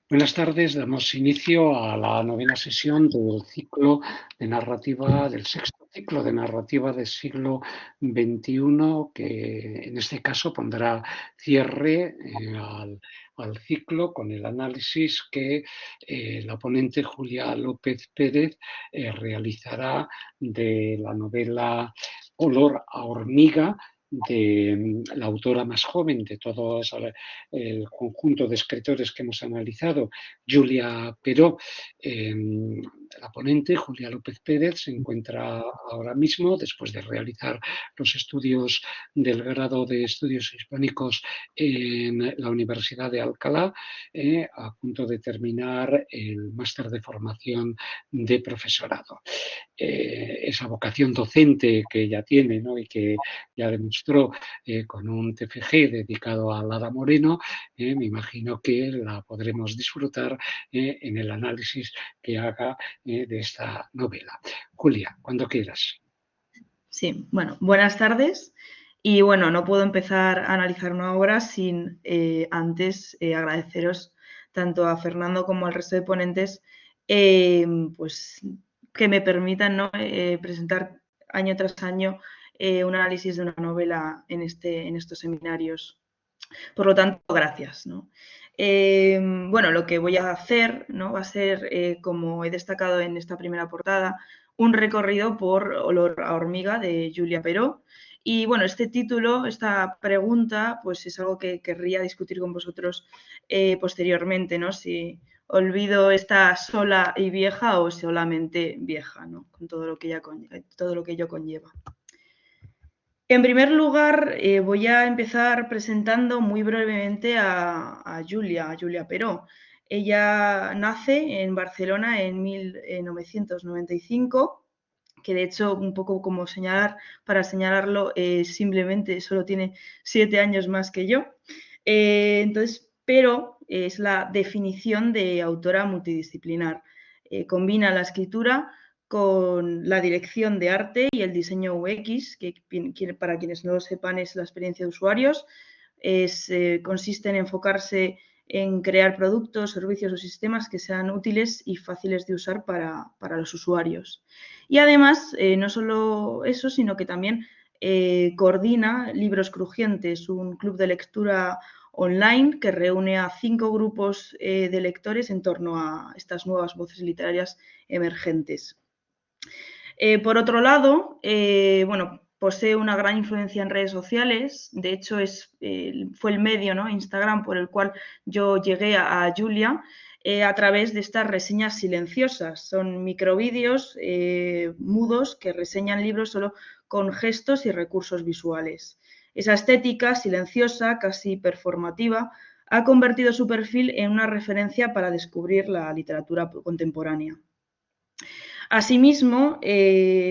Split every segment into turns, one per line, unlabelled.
Buenas tardes, damos inicio a la novena sesión del ciclo de narrativa, del sexto ciclo de narrativa del siglo XXI, que en este caso pondrá cierre al ciclo con el análisis que la ponente Julia López Pérez realizará de la novela Olor a hormiga, de la autora más joven de todos el conjunto de escritores que hemos analizado, Julia Peró. La ponente, Julia López Pérez, se encuentra ahora mismo, después de realizar los estudios del grado de estudios hispánicos en la Universidad de Alcalá, a punto de terminar el máster de formación de profesorado. Esa vocación docente que ella tiene, ¿no? Y que ya demostró con un TFG dedicado a Lara Moreno, me imagino que la podremos disfrutar en el análisis que haga de esta novela. Julia, cuando quieras.
Sí, bueno, buenas tardes. Y bueno, no puedo empezar a analizar una obra sin antes agradeceros tanto a Fernando como al resto de ponentes, eh, pues que me permitan, ¿no? Presentar año tras año un análisis de una novela en estos seminarios. Por lo tanto, gracias, ¿no? Bueno, lo que voy a hacer, ¿no? Va a ser, como he destacado en esta primera portada, un recorrido por Olor a hormiga de Julia Peró. Y bueno, este título, esta pregunta, pues es algo que querría discutir con vosotros posteriormente, ¿no? Si Olvido está sola y vieja o solamente vieja, ¿no? Con todo lo que, todo lo que ello conlleva. En primer lugar, voy a empezar presentando muy brevemente a Julia Peró. Ella nace en Barcelona en 1995, que de hecho, un poco como para señalarlo, simplemente solo tiene 7 años más que yo. Entonces, pero es la definición de autora multidisciplinar. Combina la escritura con la dirección de arte y el diseño UX, que para quienes no lo sepan es la experiencia de usuarios. Consiste en enfocarse en crear productos, servicios o sistemas que sean útiles y fáciles de usar para los usuarios. Y además, no solo eso, sino que también coordina Libros Crujientes, un club de lectura online que reúne a 5 grupos de lectores en torno a estas nuevas voces literarias emergentes. Por otro lado, bueno, posee una gran influencia en redes sociales. De hecho, fue el medio, ¿no? Instagram, por el cual yo llegué a Julia a través de estas reseñas silenciosas. Son microvídeos mudos que reseñan libros solo con gestos y recursos visuales. Esa estética silenciosa, casi performativa, ha convertido su perfil en una referencia para descubrir la literatura contemporánea. Asimismo,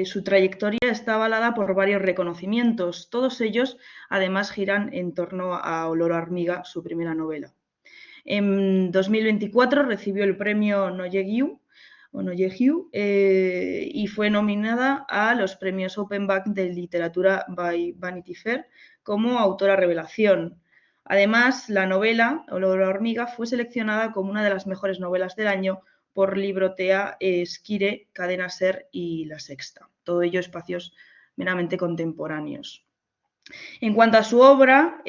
su trayectoria está avalada por varios reconocimientos. Todos ellos, además, giran en torno a Olor a hormiga, su primera novela. En 2024 recibió el premio Noyegiu, y fue nominada a los premios Open Book de Literatura by Vanity Fair como autora revelación. Además, la novela Olor a hormiga fue seleccionada como una de las mejores novelas del año por Librotea, Esquire, Cadena Ser y La Sexta. Todo ello espacios meramente contemporáneos. En cuanto a su obra,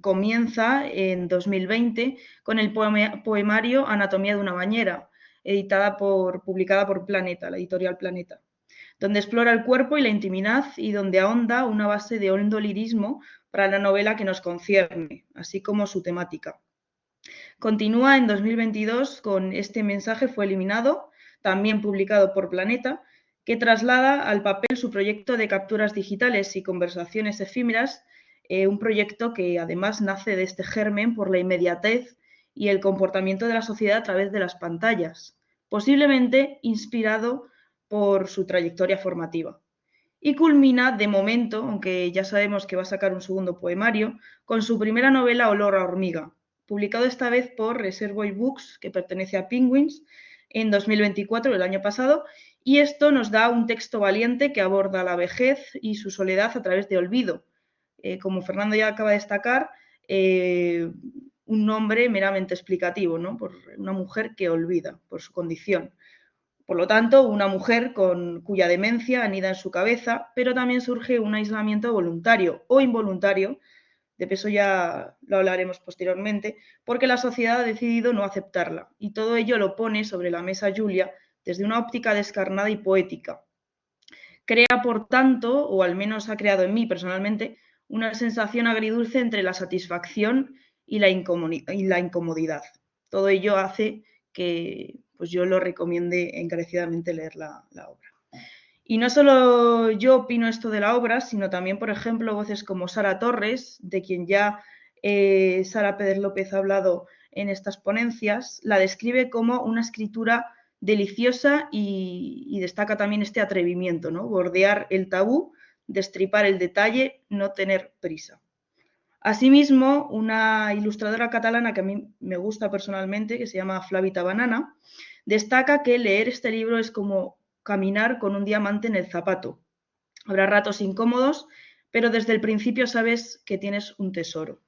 comienza en 2020 con el poemario Anatomía de una bañera, publicada por Planeta, la editorial Planeta, donde explora el cuerpo y la intimidad y donde ahonda una base de hondo lirismo para la novela que nos concierne, así como su temática. Continúa en 2022 con Este mensaje fue eliminado, también publicado por Planeta, que traslada al papel su proyecto de capturas digitales y conversaciones efímeras, un proyecto que además nace de este germen por la inmediatez y el comportamiento de la sociedad a través de las pantallas, posiblemente inspirado por su trayectoria formativa. Y culmina, de momento, aunque ya sabemos que va a sacar un segundo poemario, con su primera novela Olor a hormiga, publicado esta vez por Reservoir Books, que pertenece a Penguins, en 2024, el año pasado, y esto nos da un texto valiente que aborda la vejez y su soledad a través de olvido. Como Fernando ya acaba de destacar, un nombre meramente explicativo, ¿no? Por una mujer que olvida, por su condición. Por lo tanto, una mujer cuya demencia anida en su cabeza, pero también surge un aislamiento voluntario o involuntario, de eso ya lo hablaremos posteriormente, porque la sociedad ha decidido no aceptarla, y todo ello lo pone sobre la mesa Julia desde una óptica descarnada y poética. Crea, por tanto, o al menos ha creado en mí personalmente, una sensación agridulce entre la satisfacción y la incomodidad. Todo ello hace que pues yo lo recomiende encarecidamente leer la obra. Y no solo yo opino esto de la obra, sino también, por ejemplo, voces como Sara Torres, de quien ya Sara Pérez López ha hablado en estas ponencias, la describe como una escritura deliciosa y destaca también este atrevimiento, ¿no? Bordear el tabú, destripar el detalle, no tener prisa. Asimismo, una ilustradora catalana que a mí me gusta personalmente, que se llama Flavita Banana, destaca que leer este libro es como caminar con un diamante en el zapato. Habrá ratos incómodos, pero desde el principio sabes que tienes un tesoro.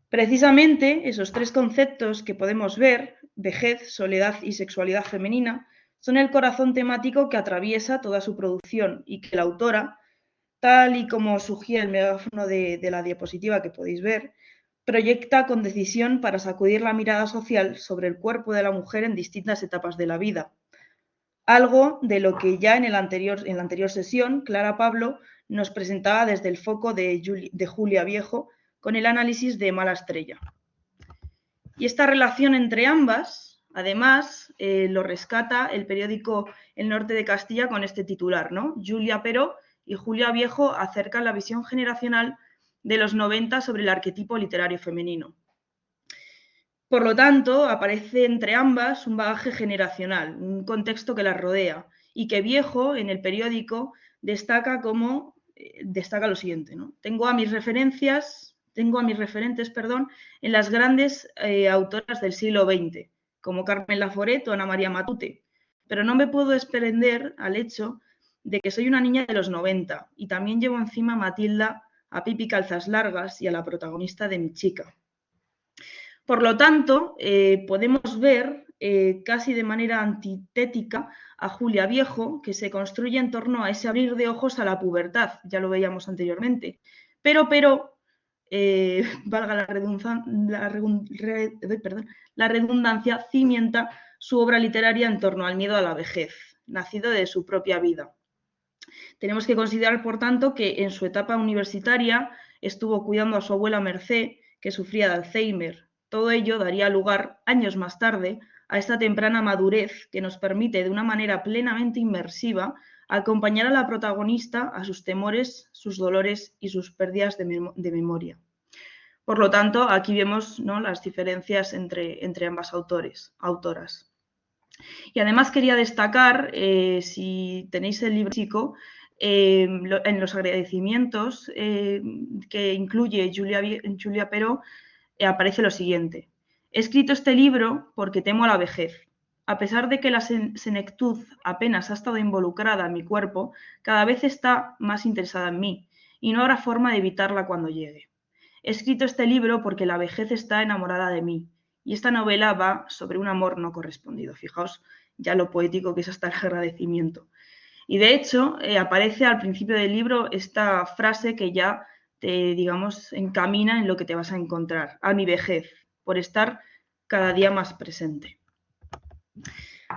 Precisamente esos tres conceptos que podemos ver, vejez, soledad y sexualidad femenina, son el corazón temático que atraviesa toda su producción y que la autora, tal y como sugiere el megáfono de la diapositiva que podéis ver, proyecta con decisión para sacudir la mirada social sobre el cuerpo de la mujer en distintas etapas de la vida. Algo de lo que ya en la anterior sesión Clara Pablo nos presentaba desde el foco de Julia Viejo con el análisis de Mala Estrella. Y esta relación entre ambas, además, lo rescata el periódico El Norte de Castilla con este titular, ¿no? Julia Peró y Julia Viejo acercan la visión generacional de los 90 sobre el arquetipo literario femenino. Por lo tanto, aparece entre ambas un bagaje generacional, un contexto que las rodea, y que Viejo, en el periódico, destaca lo siguiente, ¿no? Tengo a mis referentes, en las grandes autoras del siglo XX, como Carmen Laforet o Ana María Matute, pero no me puedo desprender al hecho de que soy una niña de los 90 y también llevo encima a Matilda, a Pipi Calzas Largas y a la protagonista de Mi chica. Por lo tanto, podemos ver casi de manera antitética a Julia Viejo, que se construye en torno a ese abrir de ojos a la pubertad, ya lo veíamos anteriormente. Pero valga la redundancia, cimienta su obra literaria en torno al miedo a la vejez, nacido de su propia vida. Tenemos que considerar, por tanto, que en su etapa universitaria estuvo cuidando a su abuela Merced, que sufría de Alzheimer. Todo ello daría lugar, años más tarde, a esta temprana madurez que nos permite, de una manera plenamente inmersiva, acompañar a la protagonista a sus temores, sus dolores y sus pérdidas de memoria. Por lo tanto, aquí vemos, ¿no?, las diferencias entre ambas autoras. Y además quería destacar, si tenéis el libro físico, en los agradecimientos que incluye Julia Peró, aparece lo siguiente. He escrito este libro porque temo a la vejez. A pesar de que la senectud apenas ha estado involucrada en mi cuerpo, cada vez está más interesada en mí, y no habrá forma de evitarla cuando llegue. He escrito este libro porque la vejez está enamorada de mí, y esta novela va sobre un amor no correspondido. Fijaos ya lo poético que es hasta el agradecimiento. Y de hecho, aparece al principio del libro esta frase que ya te, digamos, encamina en lo que te vas a encontrar, a mi vejez, por estar cada día más presente.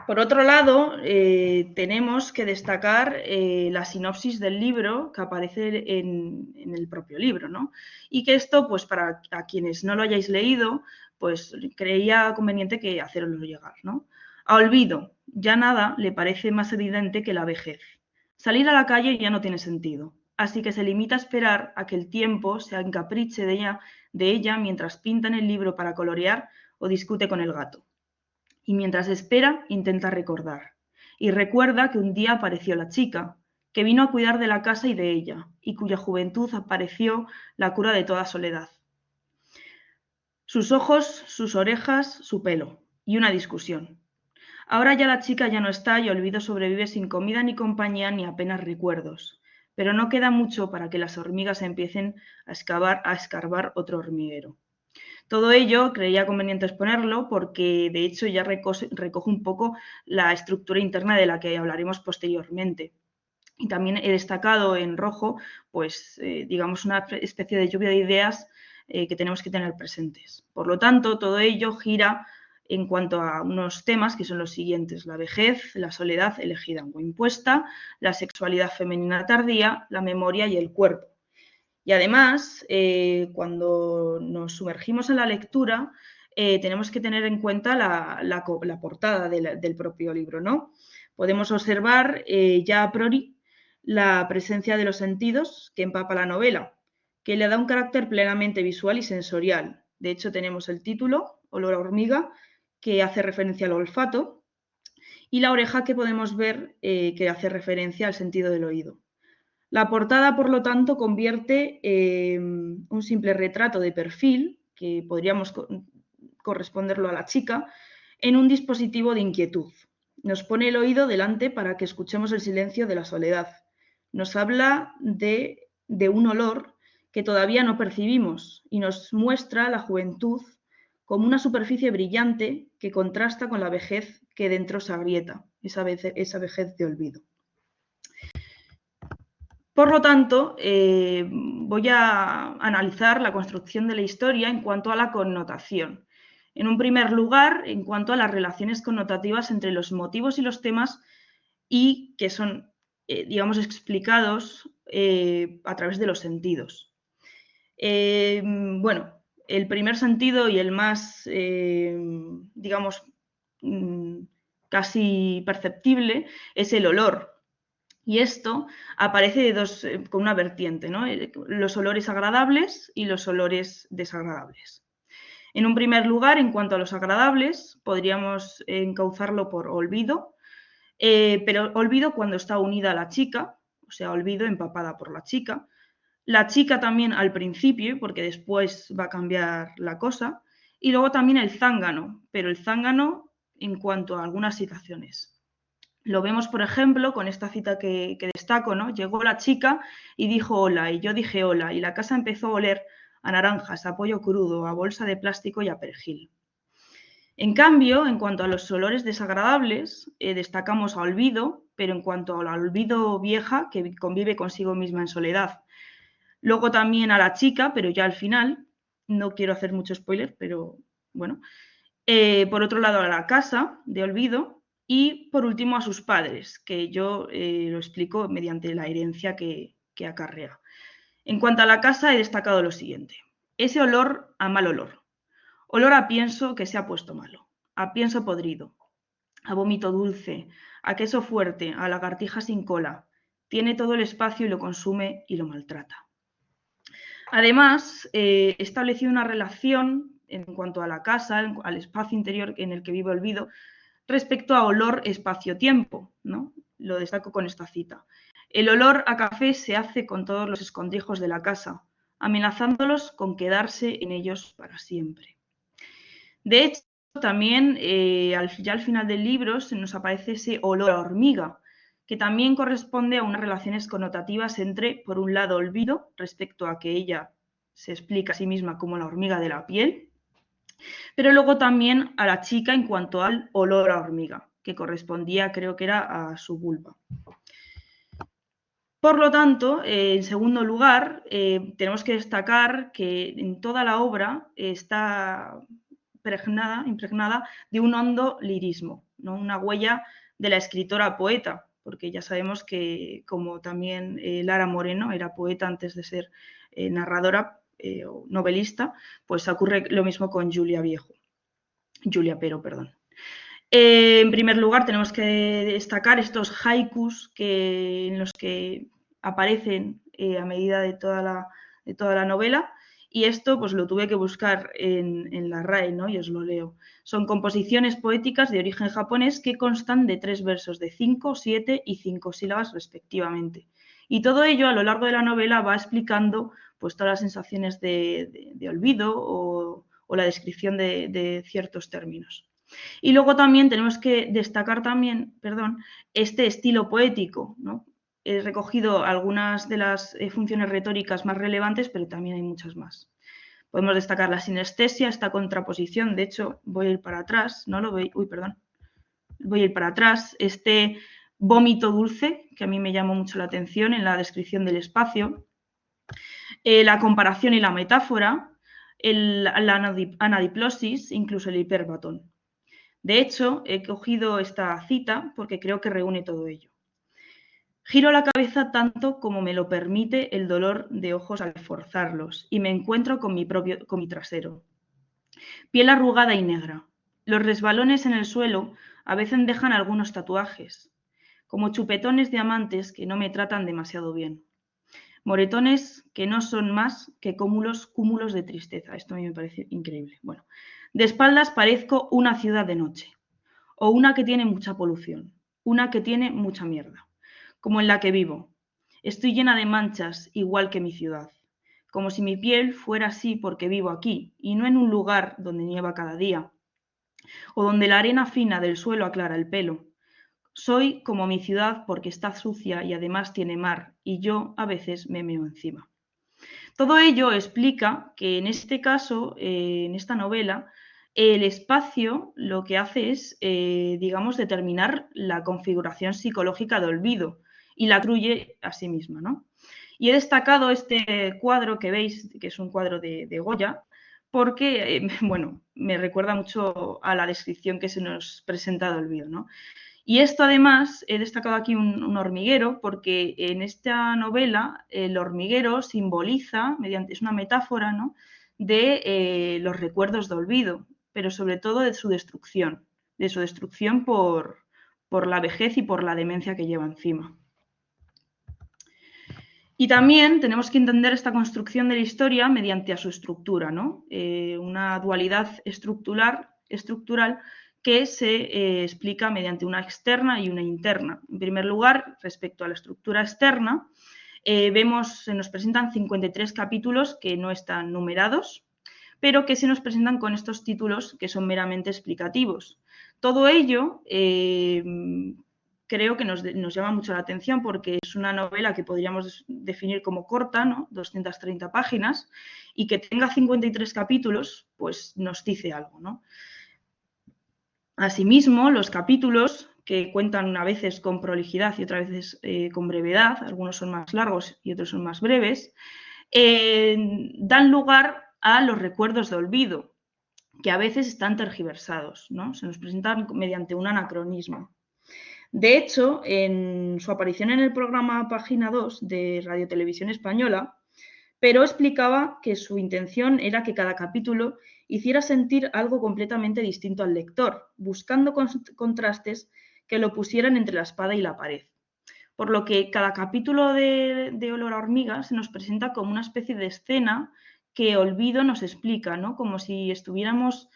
Por otro lado, tenemos que destacar la sinopsis del libro que aparece en el propio libro, ¿no? Y que esto, pues para a quienes no lo hayáis leído, pues creía conveniente que haceroslo llegar, ¿no? A Olvido, ya nada le parece más evidente que la vejez. Salir a la calle ya no tiene sentido, así que se limita a esperar a que el tiempo se encapriche de ella mientras pinta en el libro para colorear o discute con el gato. Y mientras espera, intenta recordar. Y recuerda que un día apareció la chica, que vino a cuidar de la casa y de ella, y cuya juventud apareció la cura de toda soledad. Sus ojos, sus orejas, su pelo, y una discusión. Ahora ya la chica ya no está y Olvido sobrevive sin comida ni compañía ni apenas recuerdos. Pero no queda mucho para que las hormigas empiecen a escarbar otro hormiguero. Todo ello creía conveniente exponerlo porque, de hecho, ya recoge un poco la estructura interna de la que hablaremos posteriormente. Y también he destacado en rojo, pues, digamos, una especie de lluvia de ideas que tenemos que tener presentes. Por lo tanto, todo ello gira en cuanto a unos temas que son los siguientes: la vejez, la soledad elegida o impuesta, la sexualidad femenina tardía, la memoria y el cuerpo. Y además, cuando nos sumergimos en la lectura, tenemos que tener en cuenta la portada del propio libro, ¿no? Podemos observar ya a priori la presencia de los sentidos que empapa la novela, que le da un carácter plenamente visual y sensorial. De hecho, tenemos el título, Olor a hormiga, que hace referencia al olfato, y la oreja, que podemos ver que hace referencia al sentido del oído. La portada, por lo tanto, convierte un simple retrato de perfil, que podríamos corresponderlo a la chica, en un dispositivo de inquietud. Nos pone el oído delante para que escuchemos el silencio de la soledad. Nos habla de un olor que todavía no percibimos y nos muestra la juventud como una superficie brillante que contrasta con la vejez que dentro se agrieta, esa vejez de olvido. Por lo tanto, voy a analizar la construcción de la historia en cuanto a la connotación. En un primer lugar, en cuanto a las relaciones connotativas entre los motivos y los temas, y que son, digamos, explicados a través de los sentidos. Bueno, el primer sentido y el más, digamos, casi perceptible es el olor. Y esto aparece con una vertiente, ¿no? Los olores agradables y los olores desagradables. En un primer lugar, en cuanto a los agradables, podríamos encauzarlo por olvido, pero olvido cuando está unida a la chica, o sea, olvido empapada por la chica. La chica también al principio, porque después va a cambiar la cosa. Y luego también el zángano, pero el zángano en cuanto a algunas situaciones. Lo vemos, por ejemplo, con esta cita que destaco, ¿no? Llegó la chica y dijo hola, y yo dije hola, y la casa empezó a oler a naranjas, a pollo crudo, a bolsa de plástico y a perejil. En cambio, en cuanto a los olores desagradables, destacamos a olvido, pero en cuanto a la olvido vieja, que convive consigo misma en soledad. Luego también a la chica, pero ya al final, no quiero hacer mucho spoiler, pero bueno. Por otro lado, a la casa de olvido, y por último a sus padres, que yo lo explico mediante la herencia que acarrea. En cuanto a la casa, he destacado lo siguiente: ese olor a mal olor, olor a pienso que se ha puesto malo, a pienso podrido, a vómito dulce, a queso fuerte, a lagartija sin cola, tiene todo el espacio y lo consume y lo maltrata. Además, he establecido una relación en cuanto a la casa, al espacio interior en el que vive olvido, respecto a olor, espacio-tiempo, ¿no? Lo destaco con esta cita. El olor a café se hace con todos los escondrijos de la casa, amenazándolos con quedarse en ellos para siempre. De hecho, también ya al final del libro se nos aparece ese olor a hormiga, que también corresponde a unas relaciones connotativas entre, por un lado, olvido, respecto a que ella se explica a sí misma como la hormiga de la piel, pero luego también a la chica en cuanto al olor a hormiga, que correspondía, creo que era, a su vulva. Por lo tanto, en segundo lugar, tenemos que destacar que en toda la obra está impregnada de un hondo lirismo, ¿no? Una huella de la escritora poeta, porque ya sabemos que, como también Lara Moreno era poeta antes de ser narradora o novelista, pues ocurre lo mismo con Julia Pero, perdón. En primer lugar, tenemos que destacar estos haikus en los que aparecen a medida de toda la novela, y esto pues lo tuve que buscar en la RAE, ¿no? Y os lo leo. Son composiciones poéticas de origen japonés que constan de 3 versos de 5, 7 y 5 sílabas respectivamente. Y todo ello a lo largo de la novela va explicando pues todas las sensaciones de olvido o la descripción de ciertos términos. Y luego también tenemos que destacar este estilo poético, ¿no? He recogido algunas de las funciones retóricas más relevantes, pero también hay muchas más. Podemos destacar la sinestesia, esta contraposición. De hecho, voy a ir para atrás, no lo veis, uy, perdón, voy a ir para atrás. Este vómito dulce, que a mí me llamó mucho la atención en la descripción del espacio. La comparación y la metáfora, la anadiplosis, incluso el hiperbatón. De hecho, he cogido esta cita porque creo que reúne todo ello. Giro la cabeza tanto como me lo permite el dolor de ojos al forzarlos y me encuentro con mi trasero. Piel arrugada y negra. Los resbalones en el suelo a veces dejan algunos tatuajes, como chupetones diamantes que no me tratan demasiado bien. Moretones que no son más que cúmulos de tristeza. Esto a mí me parece increíble. Bueno, de espaldas parezco una ciudad de noche, o una que tiene mucha polución, una que tiene mucha mierda, como en la que vivo. Estoy llena de manchas, igual que mi ciudad, como si mi piel fuera así porque vivo aquí, y no en un lugar donde nieva cada día, o donde la arena fina del suelo aclara el pelo. Soy como mi ciudad porque está sucia y además tiene mar, y yo a veces me meo encima. Todo ello explica que en este caso, en esta novela, el espacio lo que hace es, digamos, determinar la configuración psicológica de olvido y la atribuye a sí misma, ¿no? Y he destacado este cuadro que veis, que es un cuadro de Goya, porque, bueno, me recuerda mucho a la descripción que se nos presenta de olvido, ¿no? Y esto además, he destacado aquí un hormiguero, porque en esta novela el hormiguero simboliza, es una metáfora, ¿no?, de los recuerdos de olvido, pero sobre todo de su destrucción por la vejez y por la demencia que lleva encima. Y también tenemos que entender esta construcción de la historia mediante a su estructura, ¿no? Una dualidad estructural que se explica mediante una externa y una interna. En primer lugar, respecto a la estructura externa, se nos presentan 53 capítulos que no están numerados, pero que se nos presentan con estos títulos que son meramente explicativos. Todo ello creo que nos llama mucho la atención porque es una novela que podríamos definir como corta, ¿no?, 230 páginas, y que tenga 53 capítulos, pues nos dice algo, ¿no? Asimismo, los capítulos, que cuentan a veces con prolijidad y otras veces con brevedad, algunos son más largos y otros son más breves, dan lugar a los recuerdos de olvido, que a veces están tergiversados, ¿no? Se nos presentan mediante un anacronismo. De hecho, en su aparición en el programa Página 2 de Radio Televisión Española, Peró explicaba que su intención era que cada capítulo hiciera sentir algo completamente distinto al lector, buscando contrastes que lo pusieran entre la espada y la pared. Por lo que cada capítulo de Olor a hormiga se nos presenta como una especie de escena que Olvido nos explica, ¿no?, como si estuviéramos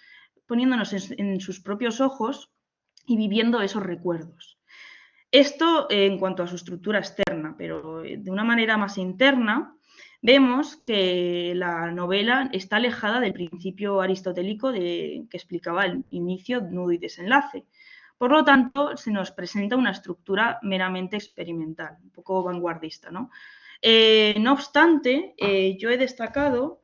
poniéndonos en sus propios ojos y viviendo esos recuerdos. Esto en cuanto a su estructura externa, pero de una manera más interna, vemos que la novela está alejada del principio aristotélico que explicaba el inicio, nudo y desenlace. Por lo tanto, se nos presenta una estructura meramente experimental, un poco vanguardista, ¿no? No obstante, yo he destacado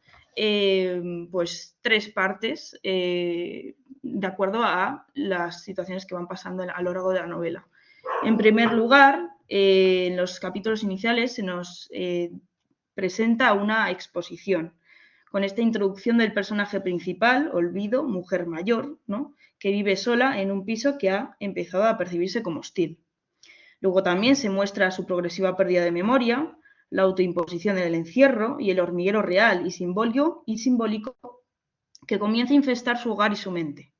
pues 3 partes de acuerdo a las situaciones que van pasando a lo largo de la novela. En primer lugar, en los capítulos iniciales se nos presenta una exposición con esta introducción del personaje principal, Olvido, mujer mayor, ¿no?, que vive sola en un piso que ha empezado a percibirse como hostil. Luego también se muestra su progresiva pérdida de memoria, la autoimposición del encierro y el hormiguero real y simbólico que comienza a infestar su hogar y su mente.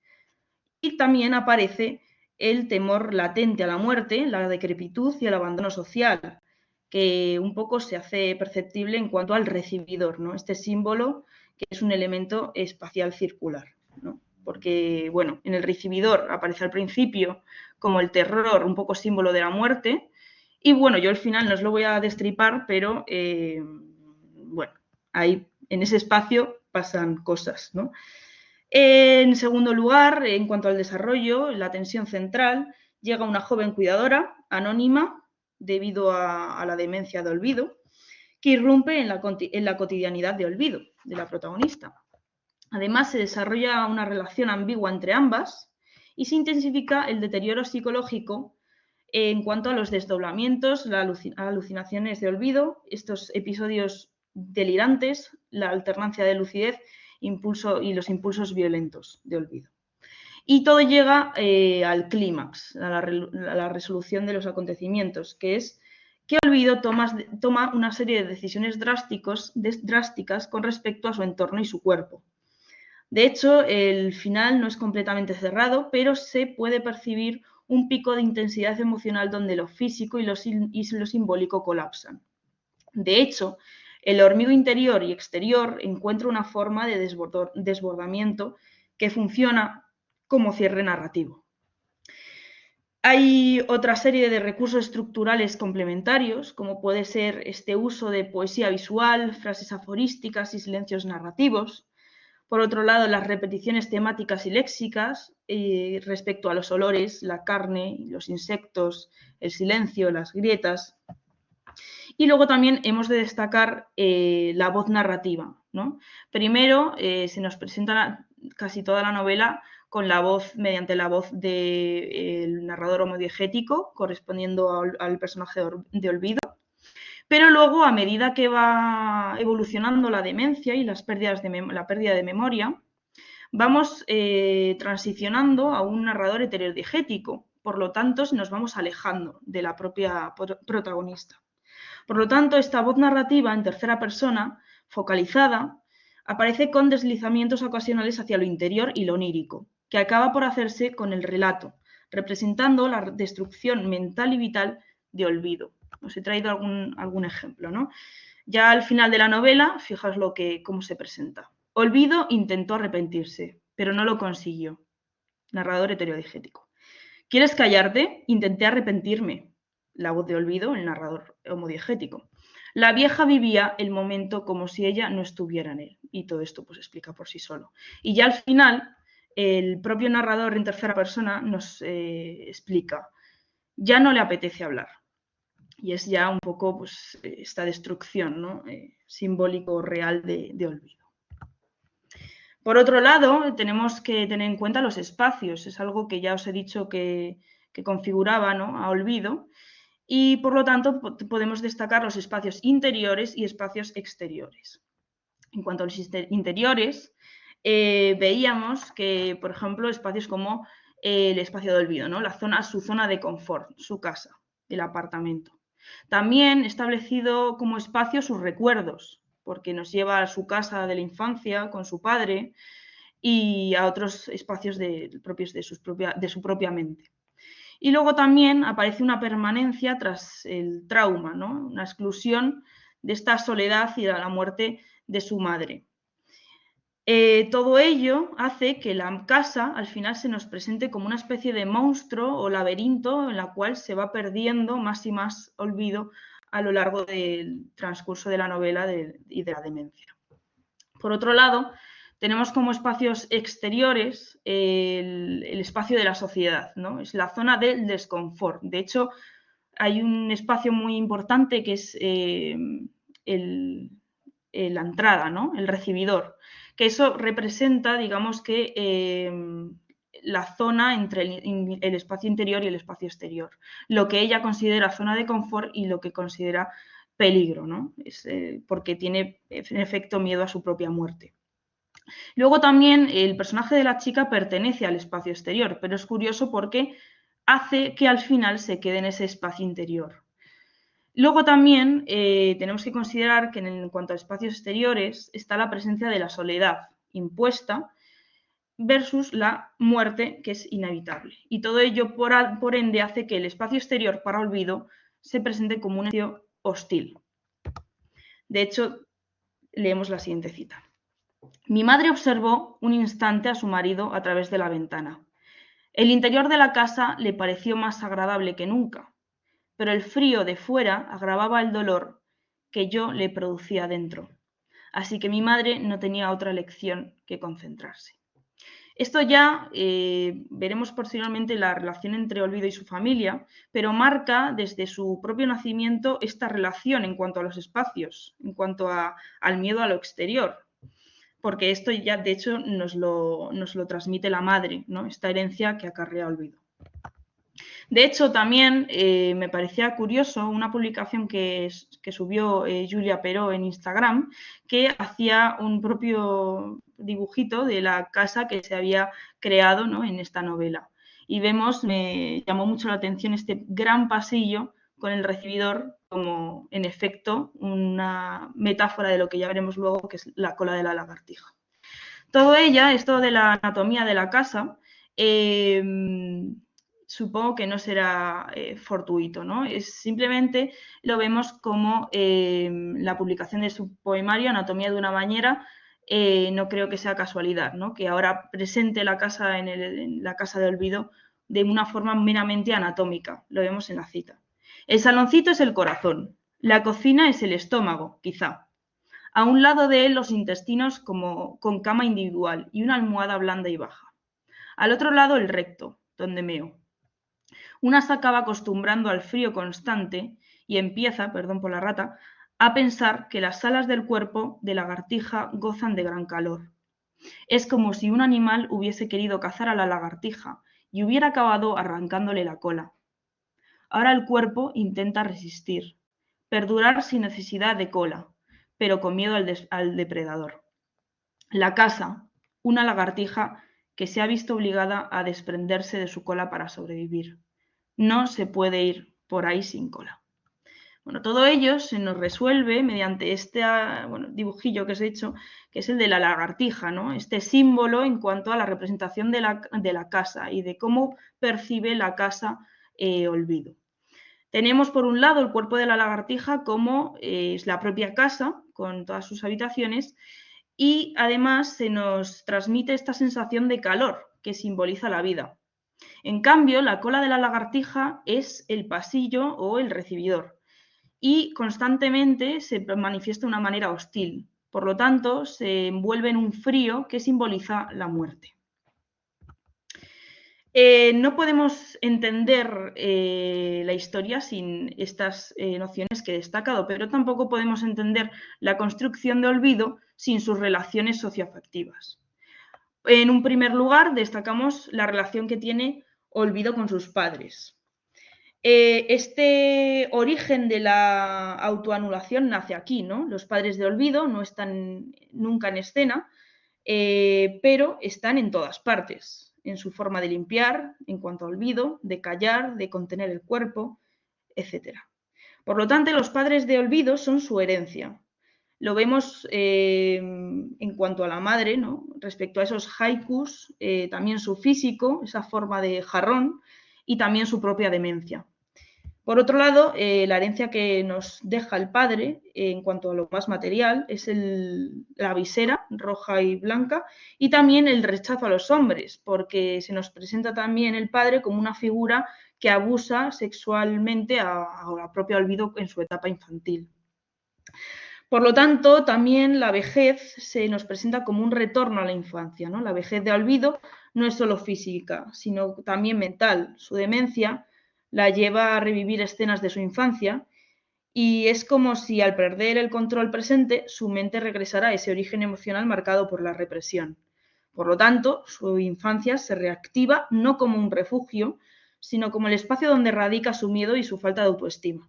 Y también aparece el temor latente a la muerte, la decrepitud y el abandono social, que un poco se hace perceptible en cuanto al recibidor, ¿no?, este símbolo que es un elemento espacial circular, ¿no? Porque, bueno, en el recibidor aparece al principio como el terror, un poco símbolo de la muerte, y bueno, yo al final no os lo voy a destripar, pero bueno, ahí en ese espacio pasan cosas, ¿no? En segundo lugar, en cuanto al desarrollo, la tensión central, llega una joven cuidadora, anónima, debido a la demencia de Olvido, que irrumpe en la cotidianidad de Olvido, de la protagonista. Además, se desarrolla una relación ambigua entre ambas y se intensifica el deterioro psicológico en cuanto a los desdoblamientos, las alucinaciones de Olvido, estos episodios delirantes, la alternancia de lucidez y los impulsos violentos de Olvido. Y todo llega al clímax, a la resolución de los acontecimientos, que es que Olvido toma una serie de decisiones drásticas con respecto a su entorno y su cuerpo. De hecho, el final no es completamente cerrado, pero se puede percibir un pico de intensidad emocional donde lo físico y lo simbólico colapsan. De hecho, el hormigo interior y exterior encuentra una forma de desbordamiento que funciona como cierre narrativo. Hay otra serie de recursos estructurales complementarios, como puede ser este uso de poesía visual, frases aforísticas y silencios narrativos. Por otro lado, las repeticiones temáticas y léxicas respecto a los olores, la carne, los insectos, el silencio, las grietas. Y luego también hemos de destacar la voz narrativa, ¿no? Primero se nos presenta casi toda la novela con la voz, mediante la voz del narrador homodiegético, correspondiendo al personaje de Olvido. Pero luego, a medida que va evolucionando la demencia y la pérdida de memoria, vamos transicionando a un narrador heterodiegético. Por lo tanto, nos vamos alejando de la propia protagonista. Por lo tanto, esta voz narrativa en tercera persona, focalizada, aparece con deslizamientos ocasionales hacia lo interior y lo onírico, que acaba por hacerse con el relato, representando la destrucción mental y vital de Olvido. Os he traído algún ejemplo, ¿no? Ya al final de la novela, fijaos cómo se presenta. Olvido intentó arrepentirse, pero no lo consiguió. Narrador heterodiegético. ¿Quieres callarte? Intenté arrepentirme. La voz de Olvido, el narrador homodiegético. La vieja vivía el momento como si ella no estuviera en él. Y todo esto pues explica por sí solo. Y ya al final, el propio narrador en tercera persona nos explica. Ya no le apetece hablar. Y es ya un poco pues, esta destrucción, ¿no? Simbólico real de Olvido. Por otro lado, tenemos que tener en cuenta los espacios. Es algo que ya os he dicho que configuraba, ¿no?, a Olvido. Y por lo tanto podemos destacar los espacios interiores y espacios exteriores. En cuanto a los interiores, veíamos que, por ejemplo, espacios como el espacio de Olvido, ¿no?, su zona de confort, su casa, el apartamento. También establecido como espacio sus recuerdos, porque nos lleva a su casa de la infancia con su padre y a otros espacios propios de su propia mente. Y luego también aparece una permanencia tras el trauma, ¿no?, una exclusión de esta soledad y de la muerte de su madre. Todo ello hace que la casa al final se nos presente como una especie de monstruo o laberinto en la cual se va perdiendo más y más Olvido a lo largo del transcurso de la novela y de la demencia. Por otro lado, tenemos como espacios exteriores el espacio de la sociedad, ¿no? Es la zona del desconfort. De hecho, hay un espacio muy importante que es la entrada, ¿no?, el recibidor, que eso representa, digamos que la zona entre el espacio interior y el espacio exterior, lo que ella considera zona de confort y lo que considera peligro, ¿no? Porque tiene en efecto miedo a su propia muerte. Luego también el personaje de la chica pertenece al espacio exterior, pero es curioso porque hace que al final se quede en ese espacio interior. Luego también tenemos que considerar que en cuanto a espacios exteriores está la presencia de la soledad impuesta versus la muerte, que es inevitable. Y todo ello, por ende, hace que el espacio exterior para Olvido se presente como un espacio hostil. De hecho, leemos la siguiente cita. Mi madre observó un instante a su marido a través de la ventana. El interior de la casa le pareció más agradable que nunca, pero el frío de fuera agravaba el dolor que yo le producía dentro. Así que mi madre no tenía otra elección que concentrarse. Esto ya veremos posteriormente la relación entre Olvido y su familia, pero marca desde su propio nacimiento esta relación en cuanto a los espacios, en cuanto al miedo a lo exterior, porque esto ya de hecho nos lo transmite la madre, ¿no? Esta herencia que acarrea Olvido. De hecho, también me parecía curioso una publicación que subió Julia Peró en Instagram, que hacía un propio dibujito de la casa que se había creado, ¿no?, en esta novela. Y vemos, me llamó mucho la atención este gran pasillo con el recibidor como, en efecto, una metáfora de lo que ya veremos luego, que es la cola de la lagartija. Todo esto de la anatomía de la casa, supongo que no será fortuito, ¿no? Simplemente lo vemos como la publicación de su poemario Anatomía de una bañera. No creo que sea casualidad, ¿no?, que ahora presente la casa en la casa de Olvido de una forma meramente anatómica. Lo vemos en la cita. El saloncito es el corazón, la cocina es el estómago, quizá. A un lado de él los intestinos con cama individual y una almohada blanda y baja. Al otro lado el recto, donde meo. Una se acaba acostumbrando al frío constante y empieza, perdón por la rata, a pensar que las alas del cuerpo de lagartija gozan de gran calor. Es como si un animal hubiese querido cazar a la lagartija y hubiera acabado arrancándole la cola. Ahora el cuerpo intenta resistir, perdurar sin necesidad de cola, pero con miedo al depredador. La casa, una lagartija que se ha visto obligada a desprenderse de su cola para sobrevivir. No se puede ir por ahí sin cola. Bueno, todo ello se nos resuelve mediante este dibujillo que os he hecho, que es el de la lagartija, ¿no? Este símbolo en cuanto a la representación de la casa y de cómo percibe la casa Olvido. Tenemos por un lado el cuerpo de la lagartija como es la propia casa, con todas sus habitaciones, y además se nos transmite esta sensación de calor que simboliza la vida. En cambio, la cola de la lagartija es el pasillo o el recibidor y constantemente se manifiesta de una manera hostil. Por lo tanto, se envuelve en un frío que simboliza la muerte. No podemos entender la historia sin estas nociones que he destacado, pero tampoco podemos entender la construcción de Olvido sin sus relaciones socioafectivas. En un primer lugar, destacamos la relación que tiene Olvido con sus padres. Este origen de la autoanulación nace aquí, ¿no? Los padres de Olvido no están nunca en escena, pero están en todas partes, en su forma de limpiar, en cuanto a Olvido, de callar, de contener el cuerpo, etc. Por lo tanto, los padres de Olvido son su herencia. Lo vemos en cuanto a la madre, ¿no?, respecto a esos haikus, también su físico, esa forma de jarrón, y también su propia demencia. Por otro lado, la herencia que nos deja el padre en cuanto a lo más material es la visera roja y blanca y también el rechazo a los hombres, porque se nos presenta también el padre como una figura que abusa sexualmente a la propia Olvido en su etapa infantil. Por lo tanto, también la vejez se nos presenta como un retorno a la infancia, ¿no? La vejez de Olvido no es solo física, sino también mental. Su demencia la lleva a revivir escenas de su infancia y es como si al perder el control presente su mente regresara a ese origen emocional marcado por la represión. Por lo tanto, su infancia se reactiva no como un refugio, sino como el espacio donde radica su miedo y su falta de autoestima.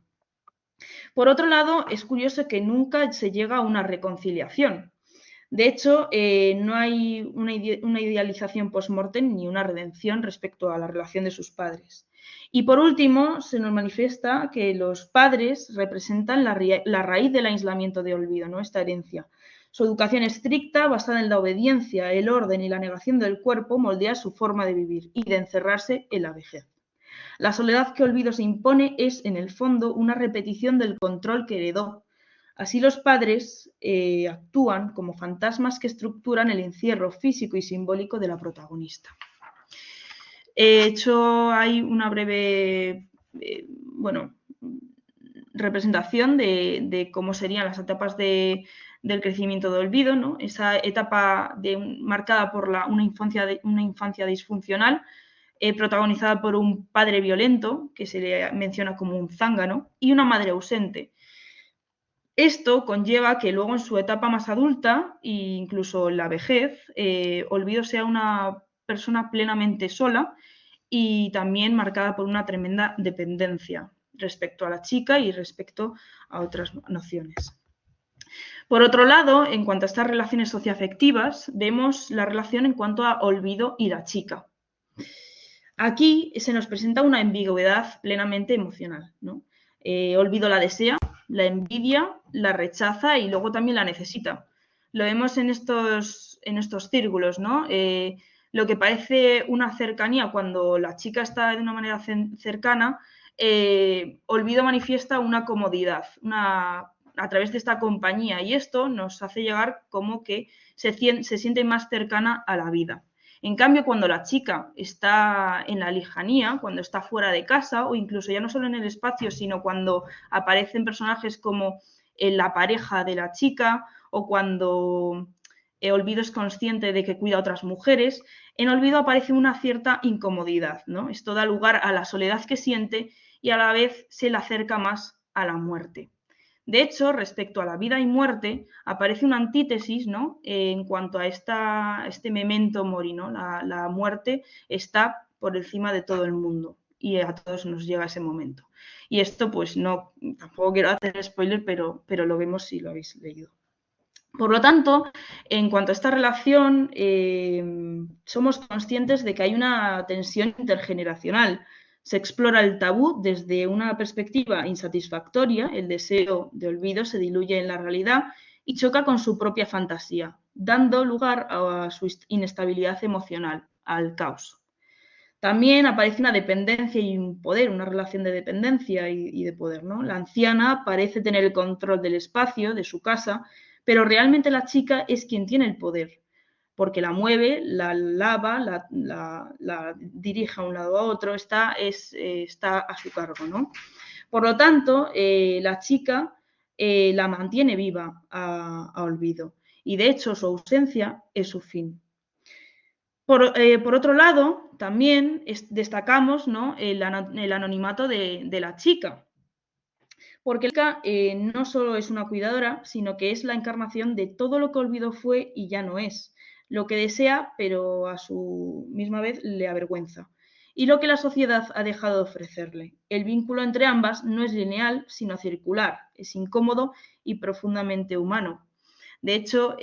Por otro lado, es curioso que nunca se llega a una reconciliación. De hecho, no hay una idealización post-mortem ni una redención respecto a la relación de sus padres. Y por último, se nos manifiesta que los padres representan la raíz del aislamiento de Olvido, ¿no?, esta herencia. Su educación estricta, basada en la obediencia, el orden y la negación del cuerpo, moldea su forma de vivir y de encerrarse en la vejez. La soledad que Olvido se impone es, en el fondo, una repetición del control que heredó. Así los padres actúan como fantasmas que estructuran el encierro físico y simbólico de la protagonista. He hecho ahí una breve representación de cómo serían las etapas de del crecimiento de olvido, ¿no? Esa etapa marcada por una infancia disfuncional, protagonizada por un padre violento, que se le menciona como un zángano, y una madre ausente. Esto conlleva que luego en su etapa más adulta, e incluso en la vejez, Olvido sea una persona plenamente sola y también marcada por una tremenda dependencia respecto a la chica y respecto a otras nociones. Por otro lado, en cuanto a estas relaciones socioafectivas, vemos la relación en cuanto a Olvido y la chica. Aquí se nos presenta una ambigüedad plenamente emocional, ¿no? Olvido la desea, la envidia, la rechaza y luego también la necesita. Lo vemos en estos círculos, ¿no? Lo que parece una cercanía cuando la chica está de una manera cercana, Olvido manifiesta una comodidad, a través de esta compañía, y esto nos hace llegar como que se siente más cercana a la vida. En cambio, cuando la chica está en la lejanía, cuando está fuera de casa, o incluso ya no solo en el espacio, sino cuando aparecen personajes como la pareja de la chica, o cuando Olvido es consciente de que cuida a otras mujeres, en Olvido aparece una cierta incomodidad, ¿no? Esto da lugar a la soledad que siente y a la vez se le acerca más a la muerte. De hecho, respecto a la vida y muerte, aparece una antítesis, ¿no? En cuanto a este memento mori, ¿no? La muerte está por encima de todo el mundo y a todos nos llega ese momento. Y esto, pues no, tampoco quiero hacer spoiler, pero lo vemos si lo habéis leído. Por lo tanto, en cuanto a esta relación, somos conscientes de que hay una tensión intergeneracional. Se explora el tabú desde una perspectiva insatisfactoria, el deseo de olvido se diluye en la realidad y choca con su propia fantasía, dando lugar a su inestabilidad emocional, al caos. También aparece una dependencia y un poder, una relación de dependencia y de poder, ¿no? La anciana parece tener el control del espacio, de su casa, pero realmente la chica es quien tiene el poder, porque la mueve, la lava, la dirige a un lado a otro, está a su cargo, ¿no? Por lo tanto, la chica la mantiene viva a Olvido y de hecho su ausencia es su fin. Por otro lado, también destacamos, ¿no? el anonimato de la chica, porque la chica no solo es una cuidadora, sino que es la encarnación de todo lo que Olvido fue y ya no es, lo que desea, pero a su misma vez le avergüenza, y lo que la sociedad ha dejado de ofrecerle. El vínculo entre ambas no es lineal, sino circular, es incómodo y profundamente humano. De hecho,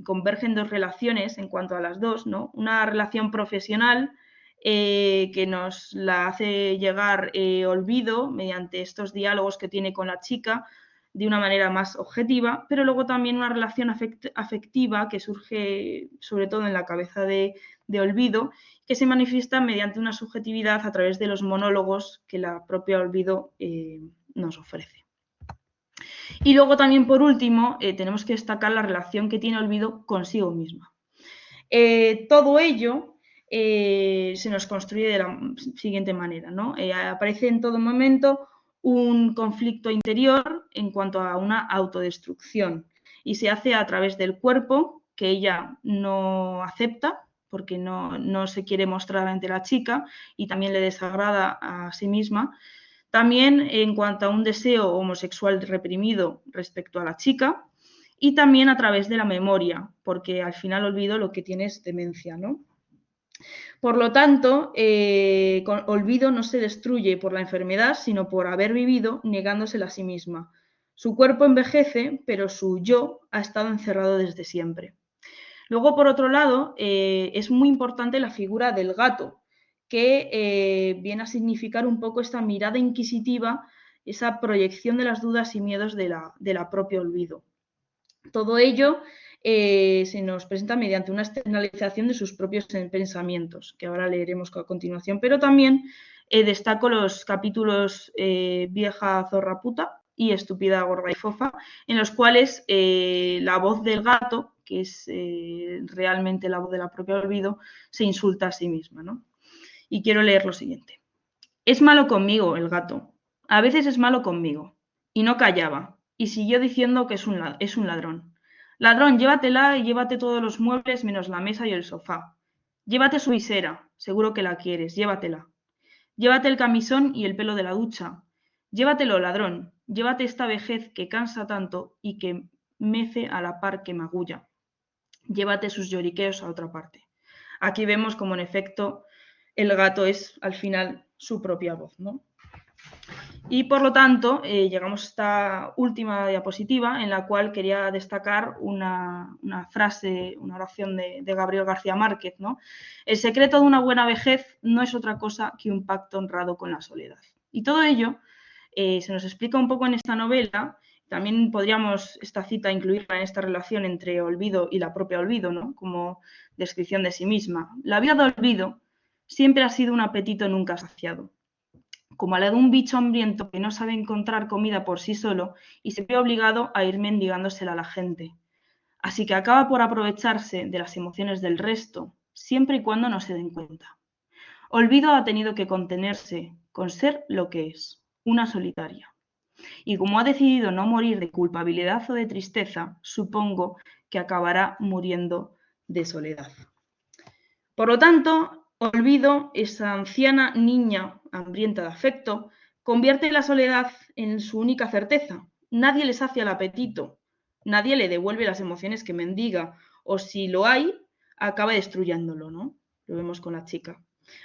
convergen dos relaciones en cuanto a las dos, ¿no? Una relación profesional que nos la hace llegar Olvido mediante estos diálogos que tiene con la chica de una manera más objetiva, pero luego también una relación afectiva que surge sobre todo en la cabeza de Olvido, que se manifiesta mediante una subjetividad a través de los monólogos que la propia Olvido nos ofrece. Y luego también, por último, tenemos que destacar la relación que tiene Olvido consigo misma. Todo ello se nos construye de la siguiente manera, ¿no? Aparece en todo momento un conflicto interior en cuanto a una autodestrucción y se hace a través del cuerpo que ella no acepta porque no se quiere mostrar ante la chica y también le desagrada a sí misma. También en cuanto a un deseo homosexual reprimido respecto a la chica y también a través de la memoria, porque al final Olvido lo que tiene es demencia, ¿no? Por lo tanto, Olvido no se destruye por la enfermedad, sino por haber vivido negándosela a sí misma. Su cuerpo envejece, pero su yo ha estado encerrado desde siempre. Luego, por otro lado, es muy importante la figura del gato, que viene a significar un poco esta mirada inquisitiva, esa proyección de las dudas y miedos de la propia Olvido. Todo ello se nos presenta mediante una externalización de sus propios pensamientos, que ahora leeremos a continuación, pero también destaco los capítulos Vieja zorra puta y Estúpida gorda y fofa, en los cuales la voz del gato, que es realmente la voz de la propia Olvido, se insulta a sí misma, ¿no? Y quiero leer lo siguiente. Es malo conmigo el gato, a veces es malo conmigo, y no callaba. y siguió diciendo que es un ladrón. Ladrón, llévatela y llévate todos los muebles menos la mesa y el sofá. Llévate su visera, seguro que la quieres, llévatela. Llévate el camisón y el pelo de la ducha. Llévatelo, ladrón. Llévate esta vejez que cansa tanto y que mece a la par que magulla. Llévate sus lloriqueos a otra parte. Aquí vemos como en efecto el gato es al final su propia voz, ¿no? Y por lo tanto, llegamos a esta última diapositiva en la cual quería destacar una frase, una oración de Gabriel García Márquez, ¿no? El secreto de una buena vejez no es otra cosa que un pacto honrado con la soledad. Y todo ello se nos explica un poco en esta novela. También podríamos esta cita incluirla en esta relación entre olvido y la propia olvido, ¿no? Como descripción de sí misma. La vida de olvido siempre ha sido un apetito nunca saciado, como la de un bicho hambriento que no sabe encontrar comida por sí solo y se ve obligado a ir mendigándosela a la gente. Así que acaba por aprovecharse de las emociones del resto, siempre y cuando no se den cuenta. Olvido ha tenido que contenerse con ser lo que es, una solitaria. Y como ha decidido no morir de culpabilidad o de tristeza, supongo que acabará muriendo de soledad. Por lo tanto, olvido, esa anciana niña hambrienta de afecto, convierte la soledad en su única certeza. Nadie le sacia el apetito, nadie le devuelve las emociones que mendiga, o si lo hay, acaba destruyéndolo, ¿no? Lo vemos con la chica.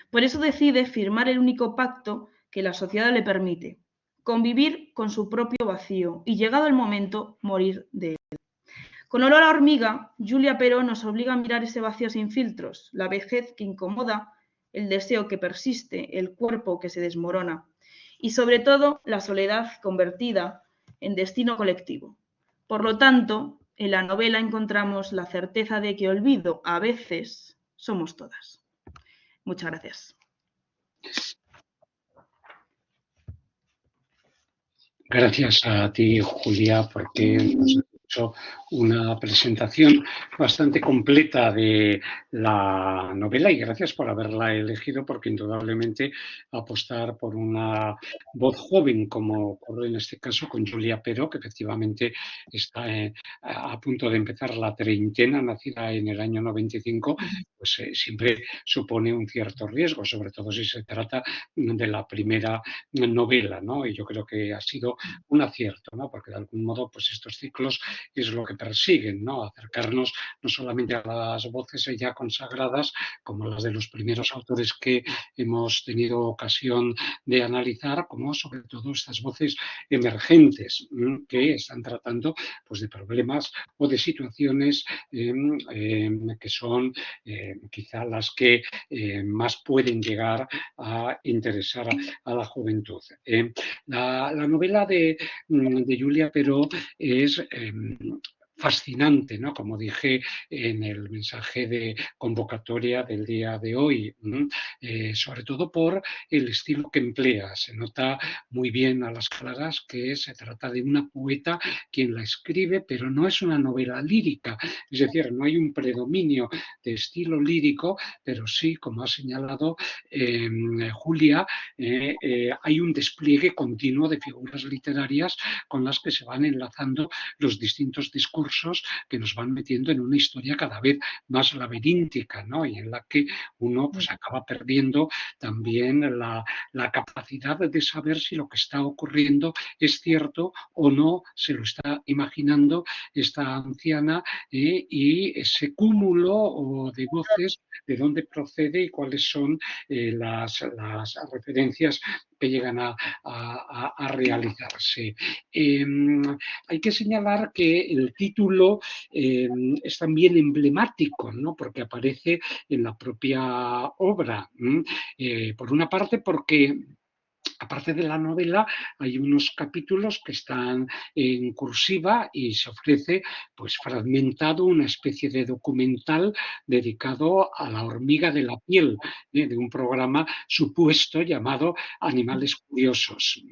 Por eso decide firmar el único pacto que la sociedad le permite, convivir con su propio vacío y, llegado el momento, morir de él. Con olor a hormiga, Julia Perón nos obliga a mirar ese vacío sin filtros, la vejez que incomoda, el deseo que persiste, el cuerpo que se desmorona y, sobre todo, la soledad convertida en destino colectivo. Por lo tanto, en la novela encontramos la certeza de que olvido, a veces, somos todas. Muchas gracias.
Gracias a ti, Julia, porque nos has hecho una presentación bastante completa de la novela y gracias por haberla elegido, porque indudablemente apostar por una voz joven, como ocurre en este caso con Julia Peró, que efectivamente está a punto de empezar la treintena, nacida en el año 95, pues siempre supone un cierto riesgo, sobre todo si se trata de la primera novela, ¿no? Y yo creo que ha sido un acierto, ¿no? Porque de algún modo, pues estos ciclos es lo que persiguen, ¿no? Acercarnos no solamente a las voces ya consagradas, como las de los primeros autores que hemos tenido ocasión de analizar, como sobre todo estas voces emergentes que están tratando, pues, de problemas o de situaciones que son quizá las que más pueden llegar a interesar a la juventud. La novela de Julia Peró es fascinante, ¿no? Como dije en el mensaje de convocatoria del día de hoy, sobre todo por el estilo que emplea. Se nota muy bien a las claras que se trata de una poeta quien la escribe, pero no es una novela lírica, es decir, no hay un predominio de estilo lírico, pero sí, como ha señalado Julia, hay un despliegue continuo de figuras literarias con las que se van enlazando los distintos discursos que nos van metiendo en una historia cada vez más laberíntica, ¿no? Y en la que uno pues acaba perdiendo también la capacidad de saber si lo que está ocurriendo es cierto o no se lo está imaginando esta anciana, y ese cúmulo de voces, de dónde procede y cuáles son las referencias que llegan a realizarse. Hay que señalar que el título es también emblemático, ¿no? Porque aparece en la propia obra. Por una parte, porque aparte de la novela, hay unos capítulos que están en cursiva y se ofrece, pues, fragmentado una especie de documental dedicado a la hormiga de la piel, de un programa supuesto llamado Animales Curiosos.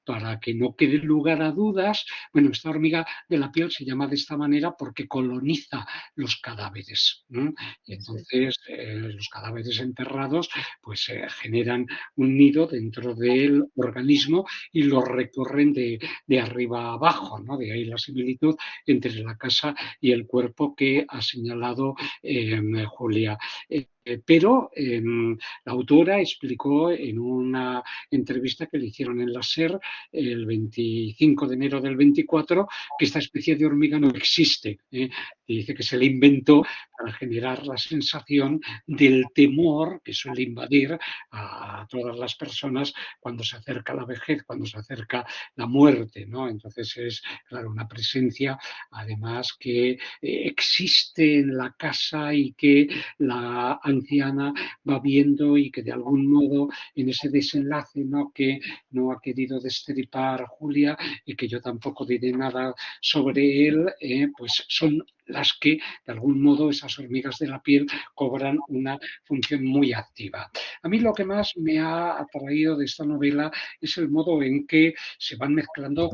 Para que no quede lugar a dudas, bueno, esta hormiga de la piel se llama de esta manera porque coloniza los cadáveres. Y entonces los cadáveres enterrados pues generan un nido dentro de del organismo y lo recorren de arriba a abajo, ¿no? De ahí la similitud entre la casa y el cuerpo que ha señalado Julia. Pero la autora explicó en una entrevista que le hicieron en la SER el 25 de enero del 24 que esta especie de hormiga no existe. Y dice que se le inventó para generar la sensación del temor que suele invadir a todas las personas cuando se acerca la vejez, cuando se acerca la muerte, ¿no? Entonces es, claro, una presencia además que existe en la casa y que la anciana va viendo y que de algún modo en ese desenlace, ¿no?, que no ha querido destripar Julia y que yo tampoco diré nada sobre él, pues son las que de algún modo esas hormigas de la piel cobran una función muy activa. A mí lo que más me ha atraído de esta novela es el modo en que se van mezclando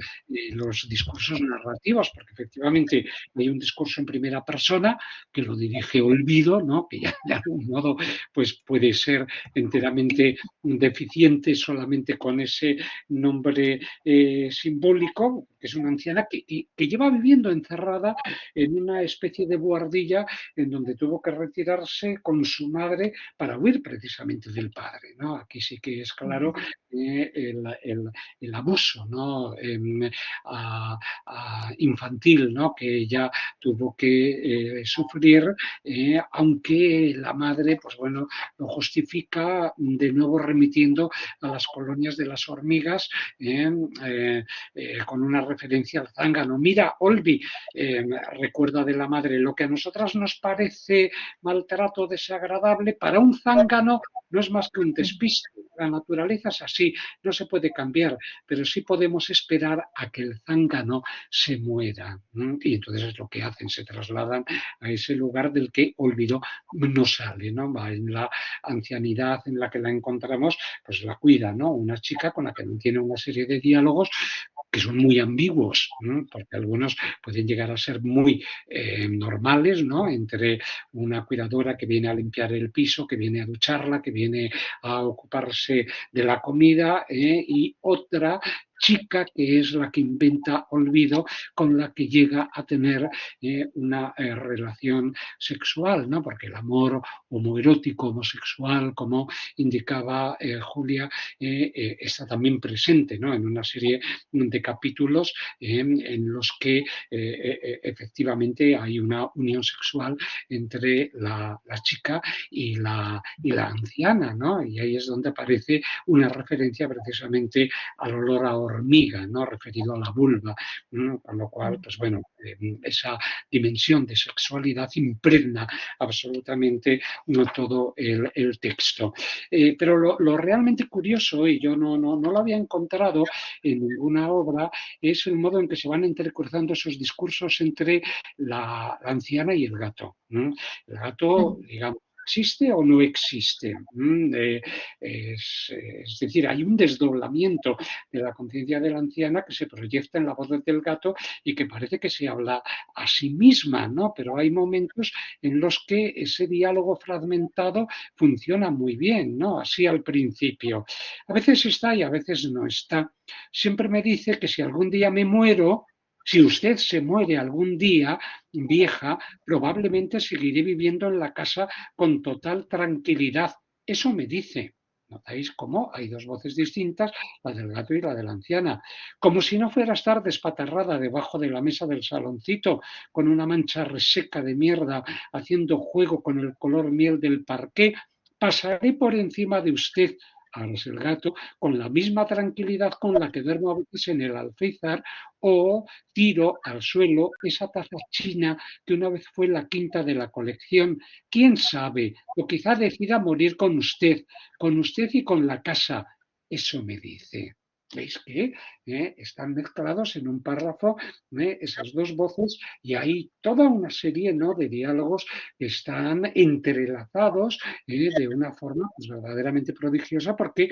los discursos narrativos, porque efectivamente hay un discurso en primera persona que lo dirige Olvido, ¿no?, que ya de algún modo pues puede ser enteramente deficiente solamente con ese nombre simbólico, que es una anciana que lleva viviendo encerrada en una especie de buhardilla en donde tuvo que retirarse con su madre para huir precisamente del padre, ¿no? Aquí sí que es claro el abuso, ¿no?, infantil, ¿no?, que ella tuvo que sufrir, aunque la madre, pues bueno, lo justifica de nuevo remitiendo a las colonias de las hormigas con una referencia al zángano. Mira, Olvi, recuerda de la madre, lo que a nosotras nos parece maltrato desagradable, para un zángano no es más que un despiste. La naturaleza es así, no se puede cambiar, pero sí podemos esperar a que el zángano se muera. Y entonces es lo que hacen, se trasladan a ese lugar del que Olvido no sale, ¿no? Va en la ancianidad en la que la encontramos, pues la cuida, ¿no? Una chica con la que tiene una serie de diálogos que son muy ambiguos, ¿no?, porque algunos pueden llegar a ser muy normales, ¿no?, entre una cuidadora que viene a limpiar el piso, que viene a ducharla, que viene a ocuparse de la comida, y otra chica que es la que inventa Olvido, con la que llega a tener una relación sexual, ¿no?, porque el amor homoerótico, homosexual, como indicaba Julia, está también presente, ¿no?, en una serie de capítulos en los que efectivamente hay una unión sexual entre la chica y la anciana, ¿no? Y ahí es donde aparece una referencia precisamente al olor a hormiga, ¿no?, referido a la vulva, ¿no? Con lo cual, pues bueno, esa dimensión de sexualidad impregna absolutamente no todo el texto. Pero lo realmente curioso, y yo no lo había encontrado en ninguna obra, es el modo en que se van intercruzando esos discursos entre la anciana y el gato, ¿no? El gato, digamos, ¿existe o no existe? Es decir, hay un desdoblamiento de la conciencia de la anciana que se proyecta en la voz del gato y que parece que se habla a sí misma, ¿no? Pero hay momentos en los que ese diálogo fragmentado funciona muy bien, ¿no? Así al principio. A veces está y a veces no está. Siempre me dice que si algún día me muero, si usted se muere algún día, vieja, probablemente seguiré viviendo en la casa con total tranquilidad. Eso me dice. ¿Notáis cómo hay dos voces distintas, la del gato y la de la anciana? Como si no fuera a estar despatarrada debajo de la mesa del saloncito, con una mancha reseca de mierda, haciendo juego con el color miel del parqué, pasaré por encima de usted, ahora es el gato, con la misma tranquilidad con la que duermo a veces en el alféizar, o tiro al suelo esa taza china que una vez fue la quinta de la colección. ¿Quién sabe? O quizá decida morir con usted y con la casa. Eso me dice. ¿Veis que están mezclados en un párrafo esas dos voces y hay toda una serie, ¿no?, de diálogos que están entrelazados de una forma pues, verdaderamente prodigiosa porque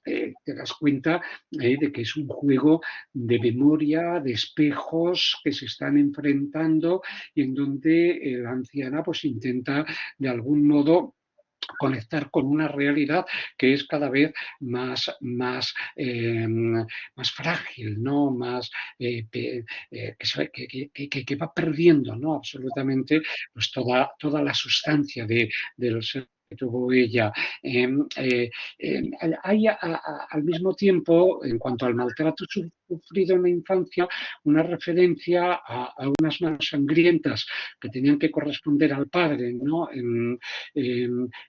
te das cuenta de que es un juego de memoria, de espejos que se están enfrentando y en donde la anciana pues intenta de algún modo conectar con una realidad que es cada vez más frágil, ¿no? Más, que va perdiendo, ¿no? Absolutamente pues toda la sustancia del ser que tuvo ella. Hay al mismo tiempo, en cuanto al maltrato sufrido en la infancia, una referencia a unas manos sangrientas que tenían que corresponder al padre, ¿no?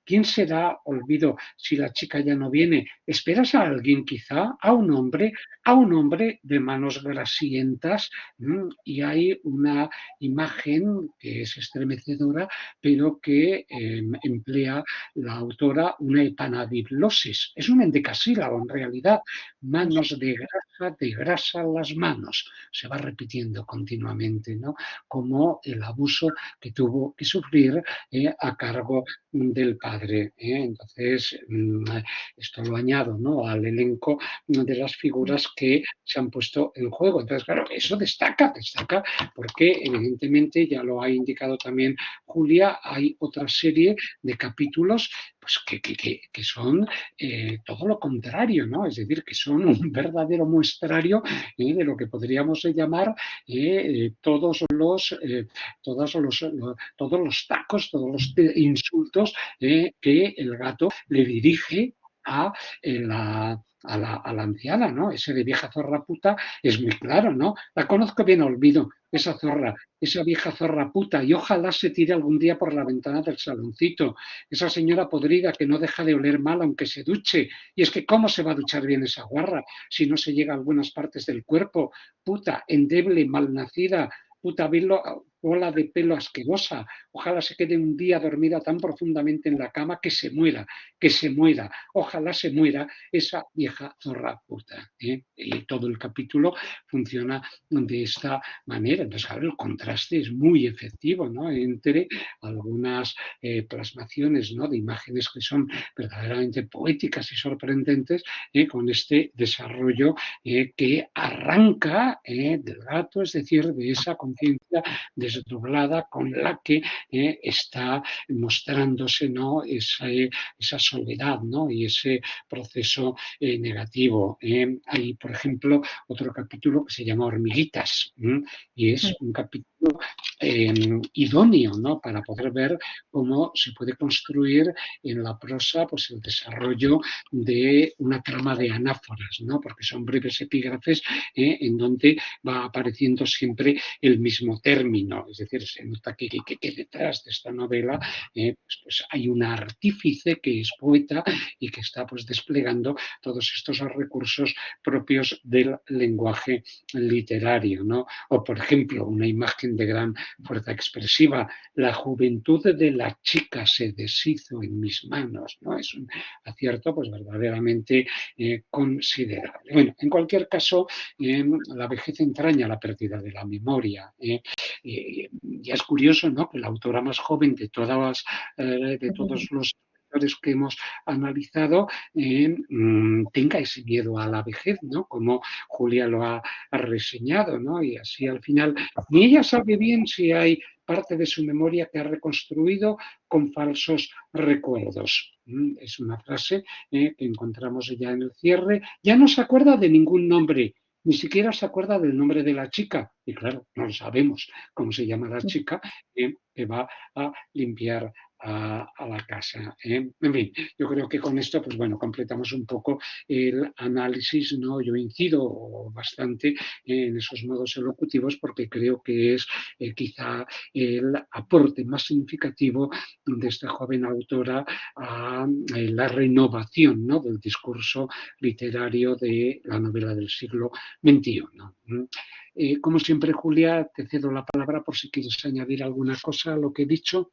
¿Quién será? Olvido si la chica ya no viene. ¿Esperas a alguien quizá? A un hombre de manos grasientas, y hay una imagen que es estremecedora, pero que emplea la autora una epanadiplosis. Es un endecasílabo en realidad. Manos de grasa las manos. Se va repitiendo continuamente, ¿no? Como el abuso que tuvo que sufrir a cargo del padre. Entonces, esto lo añado, ¿no? Al elenco de las figuras que se han puesto en juego. Entonces, claro, eso destaca porque evidentemente, ya lo ha indicado también Julia, hay otra serie de capítulos pues, que son todo lo contrario, ¿no? Es decir, que son un verdadero muestrario de lo que podríamos llamar todos los tacos, todos los insultos que el gato le dirige a la anciana, ¿no? Ese de vieja zorra puta es muy claro, ¿no? La conozco bien, olvido, esa zorra, esa vieja zorra puta, y ojalá se tire algún día por la ventana del saloncito. Esa señora podrida que no deja de oler mal aunque se duche. Y es que, ¿cómo se va a duchar bien esa guarra si no se llega a algunas partes del cuerpo? Puta, endeble, malnacida, puta bola de pelo asquerosa. Ojalá se quede un día dormida tan profundamente en la cama que se muera, que se muera. Ojalá se muera esa vieja zorra puta. Y todo el capítulo funciona de esta manera. Entonces, claro, el contraste es muy efectivo, ¿no? Entre algunas plasmaciones, ¿no? De imágenes que son verdaderamente poéticas y sorprendentes, con este desarrollo que arranca del gato, es decir, de esa conciencia desdoblada con la que está mostrándose, ¿no? Esa soledad, ¿no? Y ese proceso negativo. Hay, por ejemplo, otro capítulo que se llama Hormiguitas, y es un capítulo idóneo, ¿no? Para poder ver cómo se puede construir en la prosa pues, el desarrollo de una trama de anáforas, ¿no? Porque son breves epígrafes en donde va apareciendo siempre el mismo término. Es decir, se nota que detrás de esta novela pues hay un artífice que es poeta y que está pues desplegando todos estos recursos propios del lenguaje literario, ¿no? O, por ejemplo, una imagen de gran fuerza expresiva: la juventud de la chica se deshizo en mis manos, ¿no? Es un acierto pues verdaderamente considerable. Bueno, en cualquier caso, la vejez entraña la pérdida de la memoria. Ya es curioso, ¿no? Que la autora más joven de todos los que hemos analizado tenga ese miedo a la vejez, ¿no? Como Julia lo ha reseñado, ¿no? Y así al final ni ella sabe bien si hay parte de su memoria que ha reconstruido con falsos recuerdos. Es una frase que encontramos ya en el cierre. Ya no se acuerda de ningún nombre, ni siquiera se acuerda del nombre de la chica. Y claro, no lo sabemos cómo se llama la chica que va a limpiar a la casa. En fin, yo creo que con esto, pues bueno, completamos un poco el análisis, ¿no? Yo incido bastante en esos modos elocutivos porque creo que es quizá el aporte más significativo de esta joven autora a la renovación, ¿no? Del discurso literario de la novela del siglo XXI. Como siempre, Julia, te cedo la palabra por si quieres añadir alguna cosa a lo que he dicho.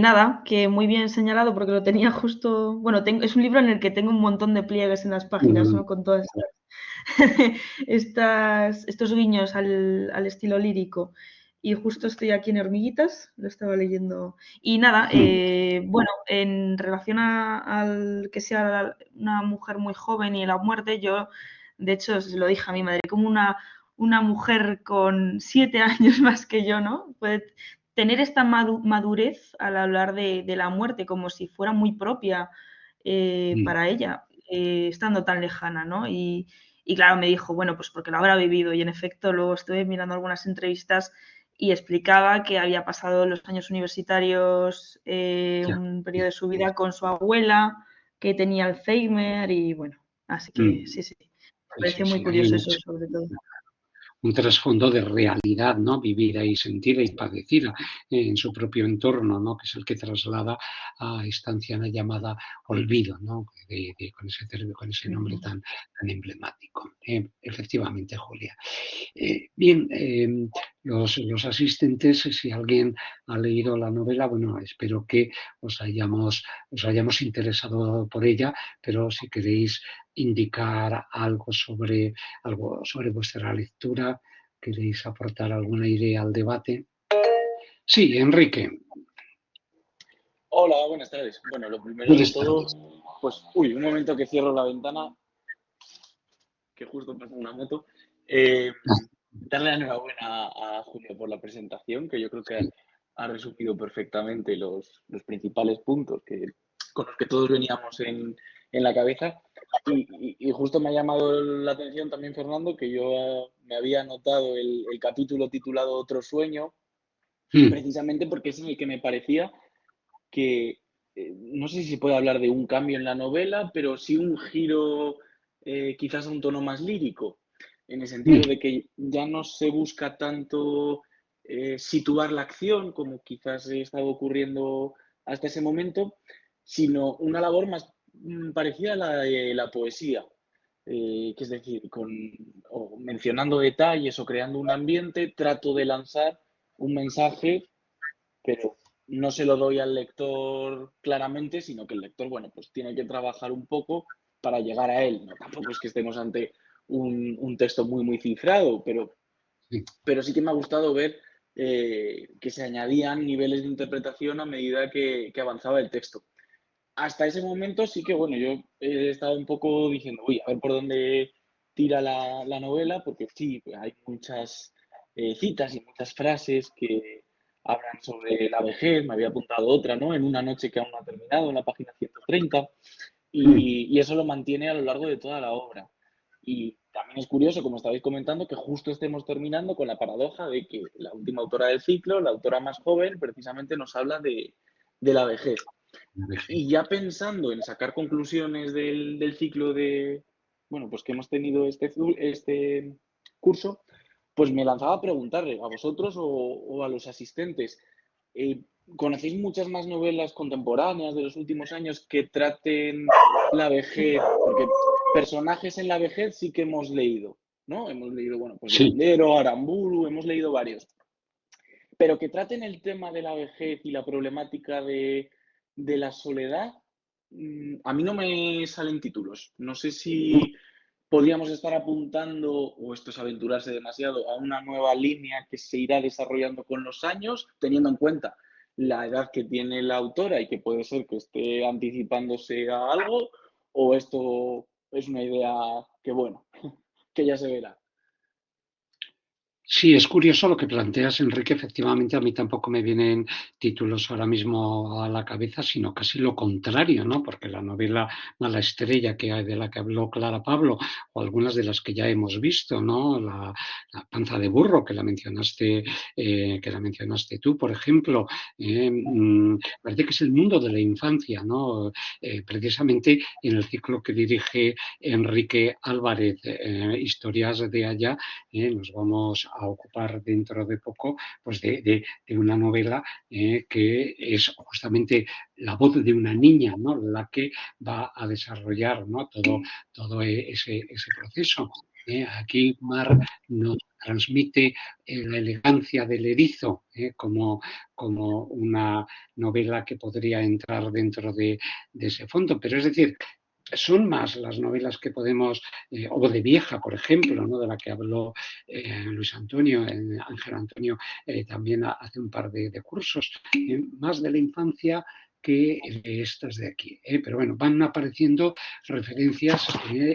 Nada, que muy bien señalado porque lo tenía justo, bueno, es un libro en el que tengo un montón de pliegues en las páginas, ¿no? Con todas estos guiños al estilo lírico. Y justo estoy aquí en Hormiguitas, lo estaba leyendo. Y nada, bueno, en relación al que sea una mujer muy joven y la muerte, yo, de hecho, se lo dije a mi madre, como una mujer con 7 años más que yo, ¿no? tener esta madurez al hablar de la muerte, como si fuera muy propia para ella, estando tan lejana, ¿no? Y claro, me dijo, bueno, pues porque lo habrá vivido. Y en efecto, luego estuve mirando algunas entrevistas y explicaba que había pasado los años universitarios, un periodo de su vida con su abuela, que tenía Alzheimer y bueno, así que sí, sí. Me
Sí,
pareció muy
sí, hay
curioso eso, sobre todo.
un trasfondo de realidad, ¿no? Vivida y sentida y padecida en su propio entorno, ¿no? Que es el que traslada a esta anciana llamada Olvido, ¿no? Con ese nombre tan emblemático. Efectivamente, Julia. Bien, los asistentes, si alguien ha leído la novela, bueno, espero que os hayamos interesado por ella, pero si queréis indicar algo sobre vuestra lectura, queréis aportar alguna idea al debate. Sí, Enrique.
Hola, buenas tardes. Bueno, lo primero de
Buenas
todo,
tardes.
pues, un momento que cierro la ventana, que justo pasa una moto. Darle la enhorabuena a Julio por la presentación, que yo creo que ha resumido perfectamente los principales puntos con los que todos veníamos en la cabeza. Y justo me ha llamado la atención también, Fernando, que yo me había anotado el capítulo titulado Otro sueño, precisamente porque es en el que me parecía que no sé si se puede hablar de un cambio en la novela, pero sí un giro quizás a un tono más lírico, en el sentido de que ya no se busca tanto situar la acción como quizás estaba ocurriendo hasta ese momento, sino una labor más parecida a la de la poesía. Que es decir, mencionando detalles o creando un ambiente, trato de lanzar un mensaje, pero no se lo doy al lector claramente, sino que el lector, bueno, pues tiene que trabajar un poco para llegar a él. No, tampoco es que estemos ante un texto muy cifrado, pero sí que me ha gustado ver que se añadían niveles de interpretación a medida que avanzaba el texto. Hasta ese momento sí que, bueno, yo he estado un poco diciendo, uy, a ver por dónde tira la novela, porque sí, hay muchas citas y muchas frases que hablan sobre la vejez. Me había apuntado otra, ¿no? En una noche que aún no ha terminado, en la página 130, y eso lo mantiene a lo largo de toda la obra. Y también es curioso, como estabais comentando, que justo estemos terminando con la paradoja de que la última autora del ciclo, la autora más joven, precisamente nos habla de la vejez. Y ya pensando en sacar conclusiones del ciclo bueno, pues que hemos tenido este curso, pues me lanzaba a preguntarle a vosotros o a los asistentes, eh, ¿conocéis muchas más novelas contemporáneas de los últimos años que traten la vejez? Porque personajes en la vejez sí que hemos leído, ¿no? Hemos leído, bueno, pues
Sí.
Landero, Aramburu, hemos leído varios. Pero que traten el tema de la vejez y la problemática de la soledad, a mí no me salen títulos. No sé si podríamos estar apuntando, o esto es aventurarse demasiado, a una nueva línea que se irá desarrollando con los años, teniendo en cuenta la edad que tiene la autora y que puede ser que esté anticipándose a algo, o esto es una idea que, bueno, que ya se verá.
Sí, es curioso lo que planteas, Enrique. Efectivamente, a mí tampoco me vienen títulos ahora mismo a la cabeza, sino casi lo contrario, ¿no? Porque la novela Mala Estrella, de la que habló Clara Pablo, o algunas de las que ya hemos visto, ¿no? La Panza de Burro, que la mencionaste tú, por ejemplo, parece que es el mundo de la infancia, ¿no? Precisamente en el ciclo que dirige Enrique Álvarez, Historias de allá, nos vamos a ocupar dentro de poco pues de una novela que es justamente la voz de una niña, ¿no? La que va a desarrollar, ¿no? todo ese proceso. Aquí Mar nos transmite la elegancia del erizo como una novela que podría entrar dentro de ese fondo. Pero es decir, son más las novelas que podemos, o de Vieja, por ejemplo, ¿no? De la que habló Luis Antonio, Ángel Antonio, también hace un par de cursos, más de la infancia que estas de aquí. Pero bueno, van apareciendo referencias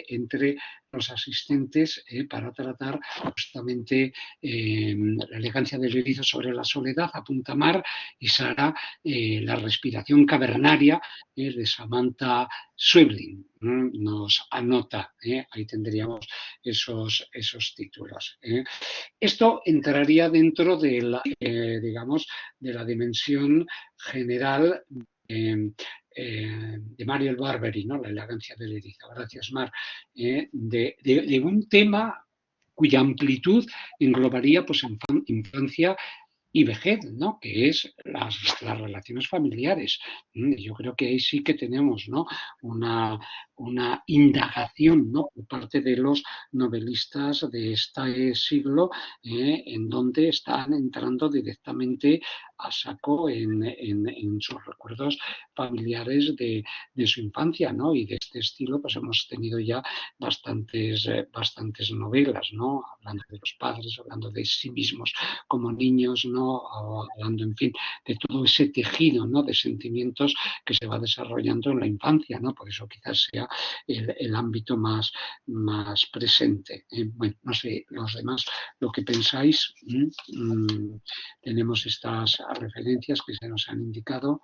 entre los asistentes para tratar justamente La elegancia del erizo sobre la soledad, apunta Mar, y Sara, La respiración cavernaria de Samantha Schweblin. Nos anota, ahí tendríamos esos títulos. Esto entraría dentro de la, digamos, de la dimensión general de Mariel Barberi, ¿no? La elegancia del erizo. Gracias, Mar. De un tema cuya amplitud englobaría pues, infancia y vejez, ¿no? Que es las relaciones familiares. Yo creo que ahí sí que tenemos, ¿no? una indagación, ¿no? Por parte de los novelistas de este siglo, en donde están entrando directamente a saco en sus recuerdos familiares de su infancia, ¿no? Y de este estilo pues hemos tenido ya bastantes novelas, ¿no? Hablando de los padres, hablando de sí mismos como niños, ¿no? Hablando, en fin, de todo ese tejido, ¿no? De sentimientos que se va desarrollando en la infancia, ¿no? Por eso quizás sea el ámbito más presente. Bueno, no sé, los demás, lo que pensáis, tenemos estas referencias que se nos han indicado.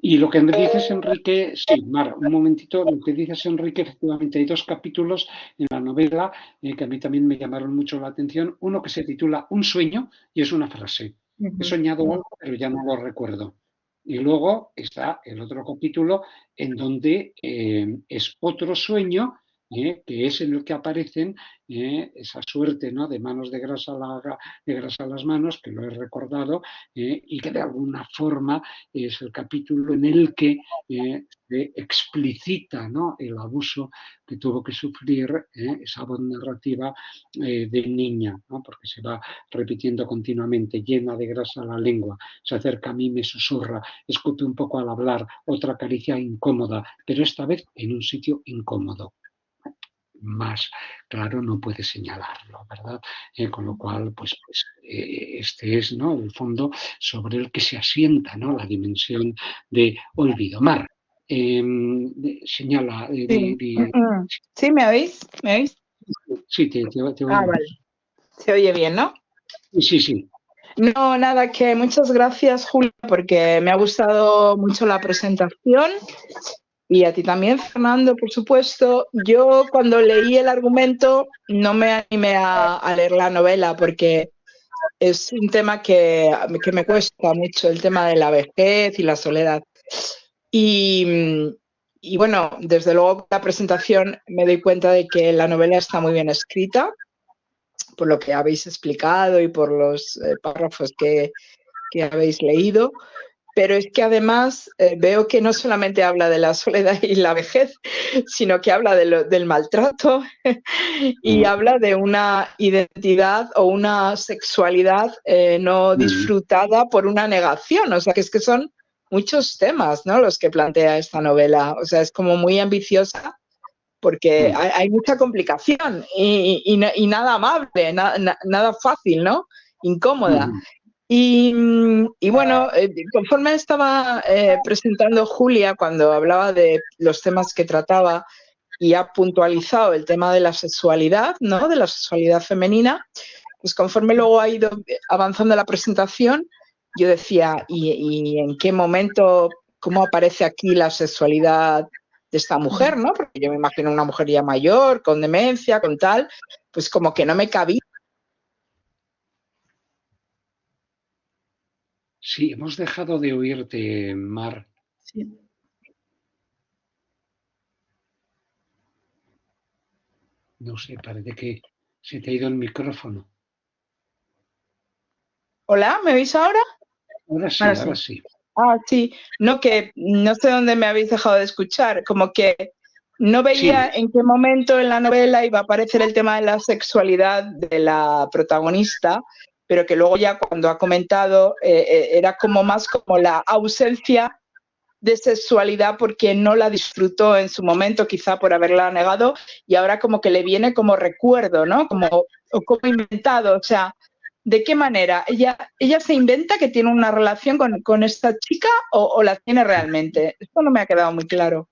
Y lo que dices, Enrique, sí, Mar, un momentito, lo que dices, Enrique, efectivamente hay 2 capítulos en la novela que a mí también me llamaron mucho la atención. Uno que se titula Un sueño y es una frase. He soñado algo, pero ya no lo recuerdo. Y luego está el otro capítulo en donde es otro sueño, que es en el que aparecen esa suerte, ¿no? De manos de grasa a las manos, que lo he recordado, y que de alguna forma es el capítulo en el que se explicita, ¿no? El abuso que tuvo que sufrir esa voz narrativa de niña, ¿no? Porque se va repitiendo continuamente, llena de grasa la lengua, se acerca a mí, me susurra, escupe un poco al hablar, otra caricia incómoda, pero esta vez en un sitio incómodo. Más claro no puede señalarlo, ¿verdad? Con lo cual, pues este es, ¿no? El fondo sobre el que se asienta, ¿no? La dimensión de olvido. Mar, señala.
¿Sí? ¿Me oís?
Sí, te oigo.
Vale. Se oye bien, ¿no?
Sí.
No, nada, que muchas gracias, Julia, porque me ha gustado mucho la presentación. Y a ti también, Fernando, por supuesto. Yo cuando leí el argumento no me animé a leer la novela porque es un tema que me cuesta mucho, el tema de la vejez y la soledad. Y bueno, desde luego con la presentación me doy cuenta de que la novela está muy bien escrita, por lo que habéis explicado y por los párrafos que habéis leído. Pero es que además veo que no solamente habla de la soledad y la vejez, sino que habla del maltrato y habla de una identidad o una sexualidad no disfrutada por una negación. O sea, que es que son muchos temas, ¿no? Los que plantea esta novela. O sea, es como muy ambiciosa porque hay mucha complicación y nada amable, nada fácil, ¿no? Incómoda. Y bueno, conforme estaba presentando Julia cuando hablaba de los temas que trataba y ha puntualizado el tema de la sexualidad, ¿no? De la sexualidad femenina, pues conforme luego ha ido avanzando la presentación, yo decía, ¿y en qué momento, cómo aparece aquí la sexualidad de esta mujer, ¿no? Porque yo me imagino una mujer ya mayor, con demencia, con tal, pues como que no me cabía.
Sí, hemos dejado de oírte, Mar.
Sí.
No sé, parece que se te ha ido el micrófono.
¿Hola? ¿Me oís ahora?
Ahora sí.
Ah, sí. No, que no sé dónde me habéis dejado de escuchar. Como que no veía en qué momento en la novela iba a aparecer el tema de la sexualidad de la protagonista, pero que luego ya cuando ha comentado era como más como la ausencia de sexualidad porque no la disfrutó en su momento, quizá por haberla negado, y ahora como que le viene como recuerdo, ¿no? Como inventado, o sea, ¿De qué manera? ¿Ella se inventa que tiene una relación con esta chica o la tiene realmente? Esto no me ha quedado muy claro.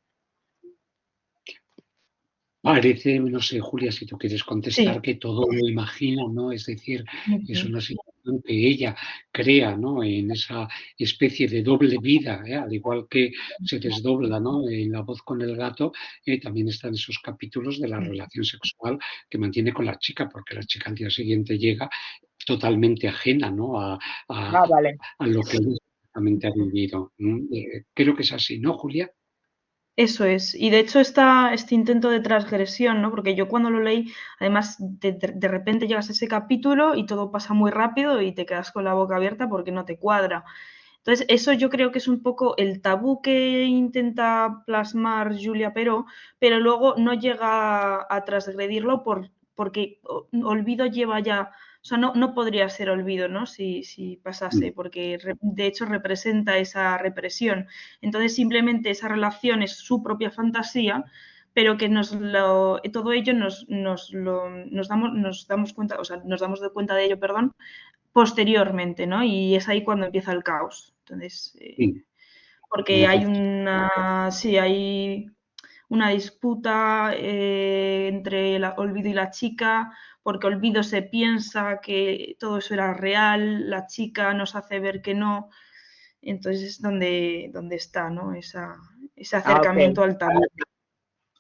Parece, no sé, Julia, si tú quieres contestar,
Sí.
que todo lo imagina, ¿no? Es decir, es
Ujú.
una situación que ella crea, ¿no? En esa especie de doble vida, ¿eh? Al igual que se desdobla, ¿no? En La voz con el gato, también están esos capítulos de la relación sexual que mantiene con la chica, porque la chica al día siguiente llega totalmente ajena, ¿no?
Ah, vale.
A lo que ella exactamente ha vivido. Creo que es así, ¿no, Julia?
Eso es. Y de hecho este intento de transgresión, ¿no? Porque yo cuando lo leí, además de repente llegas a ese capítulo y todo pasa muy rápido y te quedas con la boca abierta porque no te cuadra. Entonces, eso yo creo que es un poco el tabú que intenta plasmar Julia Peró, pero luego no llega a transgredirlo porque Olvido lleva ya, o sea, no podría ser Olvido, ¿no? Si pasase, porque de hecho representa esa represión. Entonces, simplemente esa relación es su propia fantasía, pero que todo ello nos damos cuenta, o sea, nos damos cuenta de ello, perdón, posteriormente, ¿no? Y es ahí cuando empieza el caos. Entonces,
Sí,
porque
una
hay
cosa.
hay una disputa entre Olvido y la chica, porque Olvido se piensa que todo eso era real, la chica nos hace ver que no. Entonces es donde está, ¿no? Ese
Ah, ok.
acercamiento al tabú.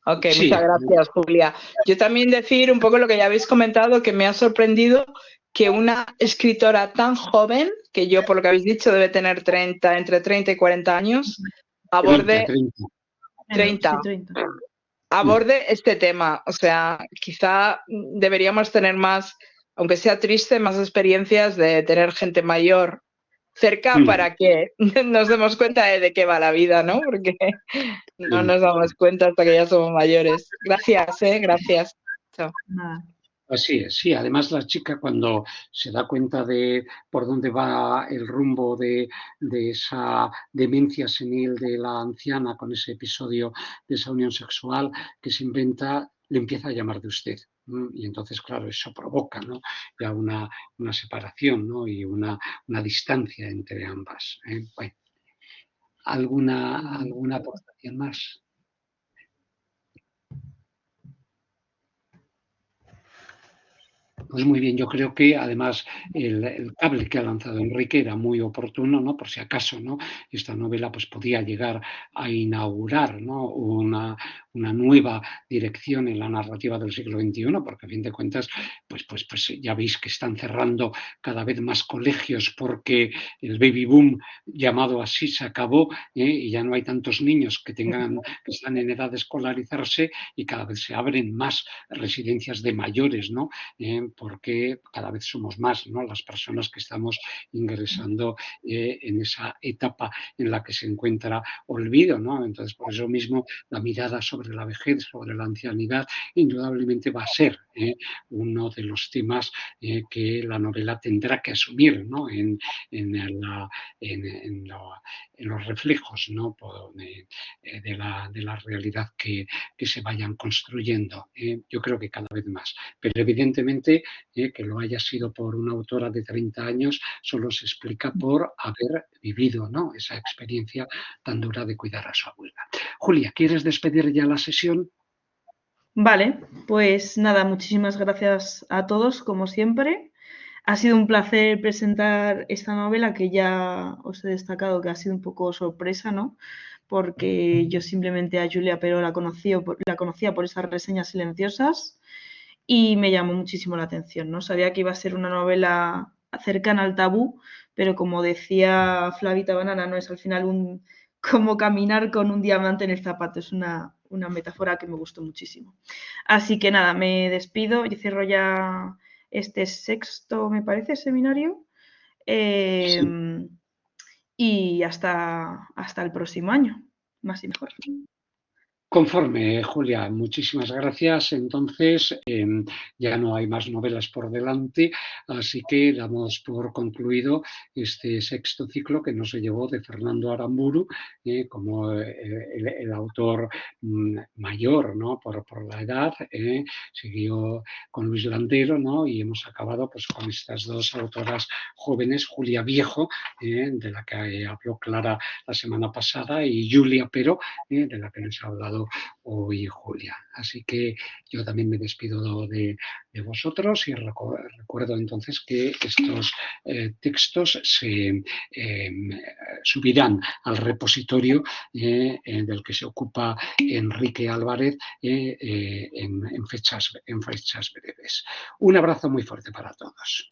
Ok, muchas
Sí,
gracias, Julia. Yo también decir un poco lo que ya habéis comentado, que me ha sorprendido que una escritora tan joven, que yo por lo que habéis dicho debe tener entre 30 y 40 años,
30,
aborde
30.
30,
30.
aborde este tema. O sea, quizá deberíamos tener más, aunque sea triste, más experiencias de tener gente mayor cerca para que nos demos cuenta de qué va la vida, ¿no? Porque no nos damos cuenta hasta que ya somos mayores. Gracias, gracias. Chao.
Nada.
Así es, sí. Además, la chica cuando se da cuenta de por dónde va el rumbo de esa demencia senil de la anciana con ese episodio de esa unión sexual que se inventa, le empieza a llamar de usted. Y entonces, claro, eso provoca, ¿no? Ya una separación, ¿no? Y una distancia entre ambas. Bueno, ¿alguna aportación más? Pues muy bien, yo creo que además el cable que ha lanzado Enrique era muy oportuno, ¿no? Por si acaso, ¿no? Esta novela pues podía llegar a inaugurar, ¿no? Una nueva dirección en la narrativa del siglo XXI, porque a fin de cuentas, pues ya veis que están cerrando cada vez más colegios porque el baby boom llamado así se acabó, y ya no hay tantos niños que están en edad de escolarizarse y cada vez se abren más residencias de mayores, ¿no? Porque cada vez somos más, ¿no? Las personas que estamos ingresando en esa etapa en la que se encuentra Olvido, ¿no? Entonces, por eso mismo, la mirada sobre la vejez, sobre la ancianidad, indudablemente va a ser uno de los temas que la novela tendrá que asumir, ¿no? En los reflejos, ¿no? De la realidad que se vayan construyendo. Yo creo que cada vez más. Pero evidentemente que lo haya sido por una autora de 30 años solo se explica por haber vivido, ¿no? Esa experiencia tan dura de cuidar a su abuela. Julia, ¿quieres despedir ya la sesión?
Vale, pues nada, muchísimas gracias a todos, como siempre. Ha sido un placer presentar esta novela que ya os he destacado que ha sido un poco sorpresa, ¿no? Porque yo simplemente a Julia Pero la conocía por esas reseñas silenciosas y me llamó muchísimo la atención, ¿no? Sabía que iba a ser una novela cercana al tabú, pero como decía Flavita Banana, no es al final como caminar con un diamante en el zapato, es una metáfora que me gustó muchísimo. Así que nada, me despido y cierro ya este sexto, me parece, seminario.
Sí.
Y hasta el próximo año, más y mejor.
Conforme, Julia, muchísimas gracias. Entonces, ya no hay más novelas por delante, así que damos por concluido este sexto ciclo que nos llevó de Fernando Aramburu como el autor mayor, ¿no? Por la edad, siguió con Luis Landero, ¿no? Y hemos acabado pues, con estas dos autoras jóvenes, Julia Viejo, de la que habló Clara la semana pasada, y Julia Pero, de la que nos ha hablado hoy Julia. Así que yo también me despido de vosotros y recuerdo entonces que estos textos se subirán al repositorio del que se ocupa Enrique Álvarez en fechas breves. Un abrazo muy fuerte para todos.